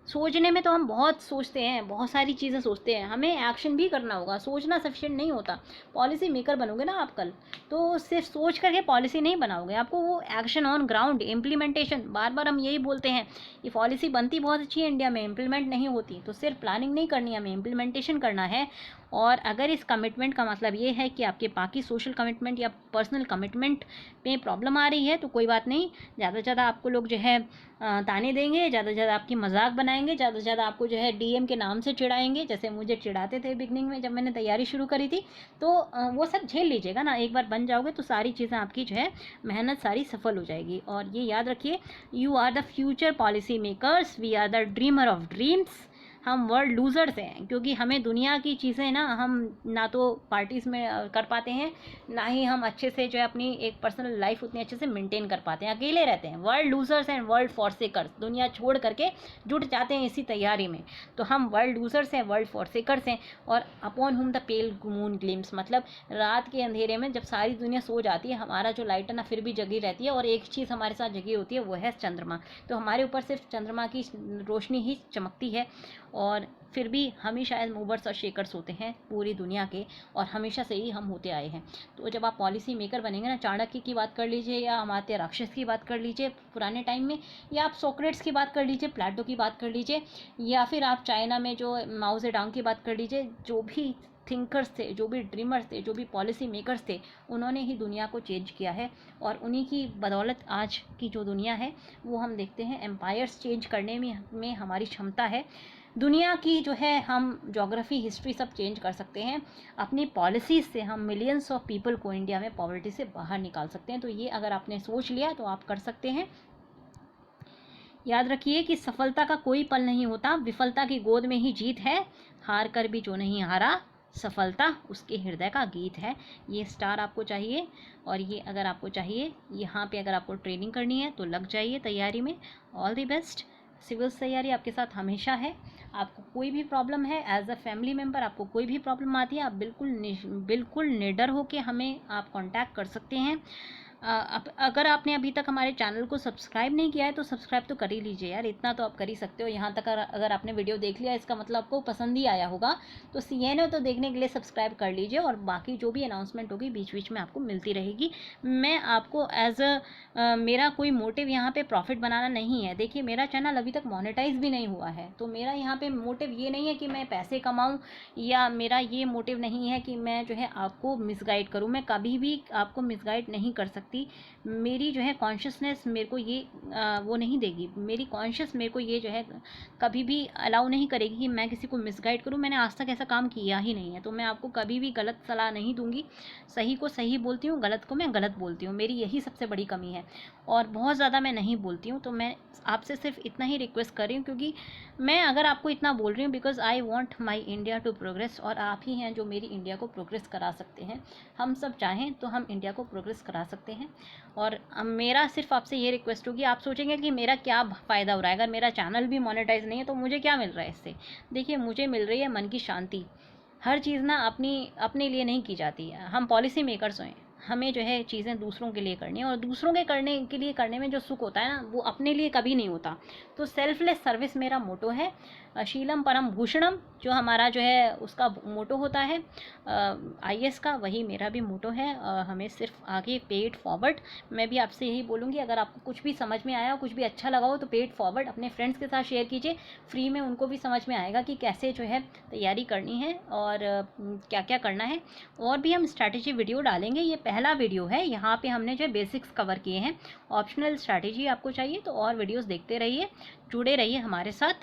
सोचने में तो हम बहुत सोचते हैं, बहुत सारी चीज़ें सोचते हैं, हमें एक्शन भी करना होगा। सोचना सफिशिएंट नहीं होता। पॉलिसी मेकर बनोगे ना आप कल, तो सिर्फ सोच करके पॉलिसी नहीं बनाओगे, आपको वो एक्शन ऑन ग्राउंड, इम्प्लीमेंटेशन। बार बार हम यही बोलते हैं, ये पॉलिसी बनती बहुत अच्छी है इंडिया में, इम्प्लीमेंट नहीं होती। तो सिर्फ प्लानिंग नहीं करनी है, हमें इम्प्लीमेंटेशन करना है। और अगर इस कमिटमेंट का मतलब ये है कि आपके बाकी सोशल कमिटमेंट या पर्सनल कमिटमेंट में प्रॉब्लम आ रही है, तो कोई बात नहीं। ज़्यादा से ज़्यादा आपको लोग जो है ताने देंगे, ज़्यादा से ज़्यादा आपकी मजाक बनाएंगे, ज़्यादा से ज़्यादा आपको जो है डीएम के नाम से चिढ़ाएंगे, जैसे मुझे चिढ़ाते थे बिगनिंग में जब मैंने तैयारी शुरू करी थी। तो वो सब झेल लीजिएगा ना, एक बार बन जाओगे तो सारी चीज़ें आपकी जो है मेहनत सारी सफल हो जाएगी। और ये याद रखिए, you are the future policy makers, we are the dreamer of dreams. हम वर्ल्ड लूज़र्स हैं, क्योंकि हमें दुनिया की चीज़ें ना, हम ना तो पार्टीज़ में कर पाते हैं, ना ही हम अच्छे से जो है अपनी एक पर्सनल लाइफ उतनी अच्छे से मेंटेन कर पाते हैं, अकेले रहते हैं। वर्ल्ड लूज़र्स एंड वर्ल्ड फॉरसेकर्स, दुनिया छोड़ करके जुट जाते हैं इसी तैयारी में। तो हम वर्ल्ड लूज़र्स हैं, वर्ल्ड फॉरसेकर्स हैं। और upon whom the pale moon glimpse, मतलब रात के अंधेरे में जब सारी दुनिया सो जाती है, हमारा जो लाइट है ना फिर भी जगी रहती है, और एक चीज़ हमारे साथ जगी होती है, वो है चंद्रमा। तो हमारे ऊपर सिर्फ चंद्रमा की रोशनी ही चमकती है, और फिर भी हम ही शायद मूवर्स और शेकर्स होते हैं पूरी दुनिया के, और हमेशा से ही हम होते आए हैं। तो जब आप पॉलिसी मेकर बनेंगे ना, चाणक्य की बात कर लीजिए, या अमात्य राक्षस की बात कर लीजिए पुराने टाइम में, या आप सोक्रेट्स की बात कर लीजिए, प्लेटो की बात कर लीजिए, या फिर आप चाइना में जो माओ जेडोंग की बात कर लीजिए, जो भी थिंकर्स थे, जो भी ड्रीमर्स थे, जो भी पॉलिसी मेकर्स थे, उन्होंने ही दुनिया को चेंज किया है। और उन्हीं की बदौलत आज की जो दुनिया है वो हम देखते हैं, एम्पायर्स चेंज करने में हमारी क्षमता है। दुनिया की जो है हम ज्योग्राफी, हिस्ट्री सब चेंज कर सकते हैं। अपनी पॉलिसीज़ से हम मिलियंस ऑफ पीपल को इंडिया में पॉवर्टी से बाहर निकाल सकते हैं। तो ये अगर आपने सोच लिया तो आप कर सकते हैं। याद रखिए कि सफलता का कोई पल नहीं होता, विफलता की गोद में ही जीत है। हार कर भी जो नहीं हारा, सफलता उसके हृदय का गीत है। ये स्टार आपको चाहिए, और ये अगर आपको चाहिए, यहाँ पे अगर आपको ट्रेनिंग करनी है तो लग जाइए तैयारी में। All the best. सिविल्स तैयारी आपके साथ हमेशा है। आपको कोई भी प्रॉब्लम है, एज अ फैमिली मेम्बर आपको कोई भी प्रॉब्लम आती है, आप बिल्कुल निडर होकर हमें आप कांटेक्ट कर सकते हैं। अगर आपने अभी तक हमारे चैनल को सब्सक्राइब नहीं किया है तो सब्सक्राइब तो कर ही लीजिए यार, इतना तो आप कर ही सकते हो। यहाँ तक अगर आपने वीडियो देख लिया, इसका मतलब आपको पसंद ही आया होगा। तो सीएनओ तो देखने के लिए सब्सक्राइब कर लीजिए, और बाकी जो भी अनाउंसमेंट होगी बीच बीच में आपको मिलती रहेगी। मैं आपको मेरा कोई मोटिव यहाँ पे प्रॉफिट बनाना नहीं है। देखिए, मेरा चैनल अभी तक मोनेटाइज भी नहीं हुआ है, तो मेरा यहाँ पे मोटिव ये नहीं है कि मैं पैसे कमाऊँ, या मेरा ये मोटिव नहीं है कि मैं जो है आपको मिसगाइड करूँ। मैं कभी भी आपको मिसगाइड नहीं कर सकती। सकती, मेरी जो है कॉन्शियसनेस मेरे को ये वो नहीं देगी, मेरी कॉन्शियस मेरे को ये जो है कभी भी अलाउ नहीं करेगी कि मैं किसी को मिसगाइड करूँ। मैंने आज तक ऐसा काम किया ही नहीं है, तो मैं आपको कभी भी गलत सलाह नहीं दूंगी। सही को सही बोलती हूँ, गलत को मैं गलत बोलती हूँ, मेरी यही सबसे बड़ी कमी है। और बहुत ज़्यादा मैं नहीं बोलती हूँ, तो मैं आपसे सिर्फ इतना ही रिक्वेस्ट कर रही हूँ, क्योंकि मैं अगर आपको इतना बोल रही हूँ because I want my India to progress, और आप ही हैं जो मेरी इंडिया को प्रोग्रेस करा सकते हैं। हम सब चाहें तो हम इंडिया को प्रोग्रेस करा सकते हैं। और मेरा सिर्फ आपसे ये रिक्वेस्ट होगी, आप सोचेंगे कि मेरा क्या फ़ायदा हो रहा है, अगर मेरा चैनल भी मोनेटाइज नहीं है तो मुझे क्या मिल रहा है इससे। देखिए, मुझे मिल रही है मन की शांति। हर चीज़ ना अपने लिए नहीं की जाती है, हम पॉलिसी मेकर्स हैं, हमें जो है चीज़ें दूसरों के लिए करनी है, और दूसरों के करने के लिए करने में जो सुख होता है ना, वो अपने लिए कभी नहीं होता। तो सेल्फलेस सर्विस मेरा मोटो है। शीलम परम भूषणम जो हमारा जो है उसका मोटो होता है IAS का, वही मेरा भी मोटो है। हमें सिर्फ आगे पे इट फॉरवर्ड। मैं भी आपसे यही बोलूँगी, अगर आपको कुछ भी समझ में आया, कुछ भी अच्छा लगा हो, तो पे इट फॉरवर्ड अपने फ्रेंड्स के साथ शेयर कीजिए। फ्री में उनको भी समझ में आएगा कि कैसे जो है तैयारी करनी है और क्या क्या करना है। और भी हम स्ट्रैटेजी वीडियो डालेंगे, ये पहला वीडियो है, यहाँ पे हमने जो बेसिक्स कवर किए हैं। ऑप्शनल स्ट्रैटेजी आपको चाहिए तो और वीडियोस देखते रहिए, जुड़े रहिए हमारे साथ।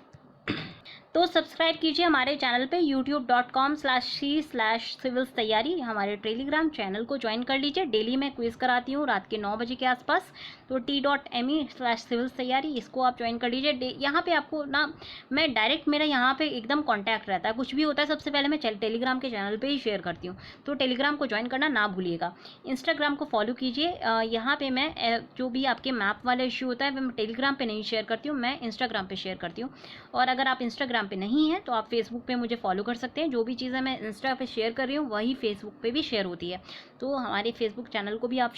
तो सब्सक्राइब कीजिए हमारे चैनल पे youtube.com/c/civils तैयारी। हमारे टेलीग्राम चैनल को ज्वाइन कर लीजिए, डेली मैं क्विज़ कराती हूँ रात के 9 बजे के आसपास। तो t.me/civils तैयारी, इसको आप ज्वाइन कर लीजिए। यहाँ पे आपको ना मैं डायरेक्ट, मेरा यहाँ पे एकदम कॉन्टैक्ट रहता है, कुछ भी होता है सबसे पहले मैं टेलीग्राम के चैनल पर ही शेयर करती हूँ। तो टेलीग्राम को ज्वाइन करना ना भूलिएगा। इंस्टाग्राम को फॉलो कीजिए। यहाँ पर मैं जो भी आपके मैप वाला इशू होता है वो मैं टेलीग्राम पर नहीं शेयर करती हूँ, मैं इंस्टाग्राम पर शेयर करती हूँ। और अगर आप इंस्टाग्राम पे नहीं है तो आप फेसबुक पे मुझे फॉलो कर सकते हैं। जो भी चीज़ें मैं इंस्टा पे शेयर कर रही हूँ वही फेसबुक पे भी शेयर होती है, तो हमारे फेसबुक चैनल को भी आप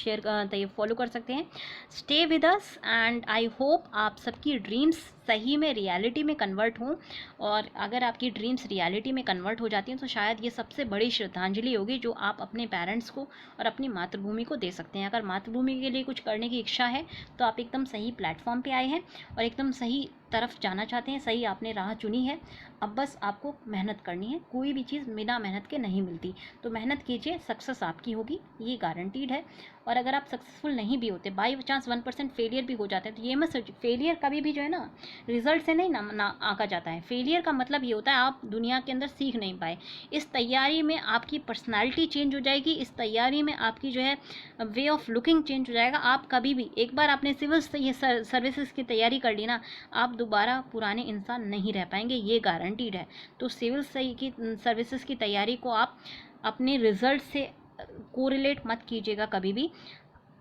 फॉलो कर सकते हैं। Stay with us and I hope आप सबकी ड्रीम्स सही में रियलिटी में कन्वर्ट हों। और अगर आपकी ड्रीम्स रियलिटी में कन्वर्ट हो जाती हैं तो शायद ये सबसे बड़ी श्रद्धांजलि होगी जो आप अपने पेरेंट्स को और अपनी मातृभूमि को दे सकते हैं। अगर मातृभूमि के लिए कुछ करने की इच्छा है तो आप एकदम सही प्लेटफॉर्म पे आए हैं और एकदम सही तरफ जाना चाहते हैं, सही आपने राह चुनी है। अब बस आपको मेहनत करनी है, कोई भी चीज़ बिना मेहनत के नहीं मिलती। तो मेहनत कीजिए, सक्सेस आपकी होगी, ये गारंटीड है। और अगर आप सक्सेसफुल नहीं भी होते, बाई चांस 1% फेलियर भी हो जाते हैं, तो ये मत सोचिए, फेलियर कभी भी जो है ना रिजल्ट से नहीं ना आका जाता है। फेलियर का मतलब ये होता है आप दुनिया के अंदर सीख नहीं पाए। इस तैयारी में आपकी पर्सनालिटी चेंज हो जाएगी, इस तैयारी में आपकी जो है वे ऑफ लुकिंग चेंज हो जाएगा। आप कभी भी, एक बार आपने सिविल सर्विसेज की तैयारी कर ली ना, आप दोबारा पुराने इंसान नहीं रह पाएंगे, ये गारंटीड है। तो सिविल सर्विसेज की तैयारी को आप अपने रिजल्ट से कोरिलेट मत कीजिएगा कभी भी।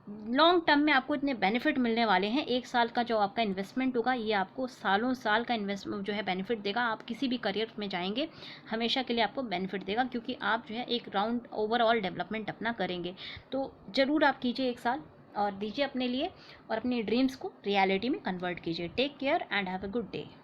लॉन्ग टर्म में आपको इतने बेनिफिट मिलने वाले हैं। 1 साल का जो आपका इन्वेस्टमेंट होगा ये आपको सालों साल का इन्वेस्टमेंट जो है बेनिफिट देगा। आप किसी भी करियर में जाएंगे हमेशा के लिए आपको बेनिफिट देगा, क्योंकि आप जो है एक राउंड ओवरऑल डेवलपमेंट अपना करेंगे। तो ज़रूर आप कीजिए 1 साल और दीजिए अपने लिए, और अपनी ड्रीम्स को रियलिटी में कन्वर्ट कीजिए। Take care and have a good day.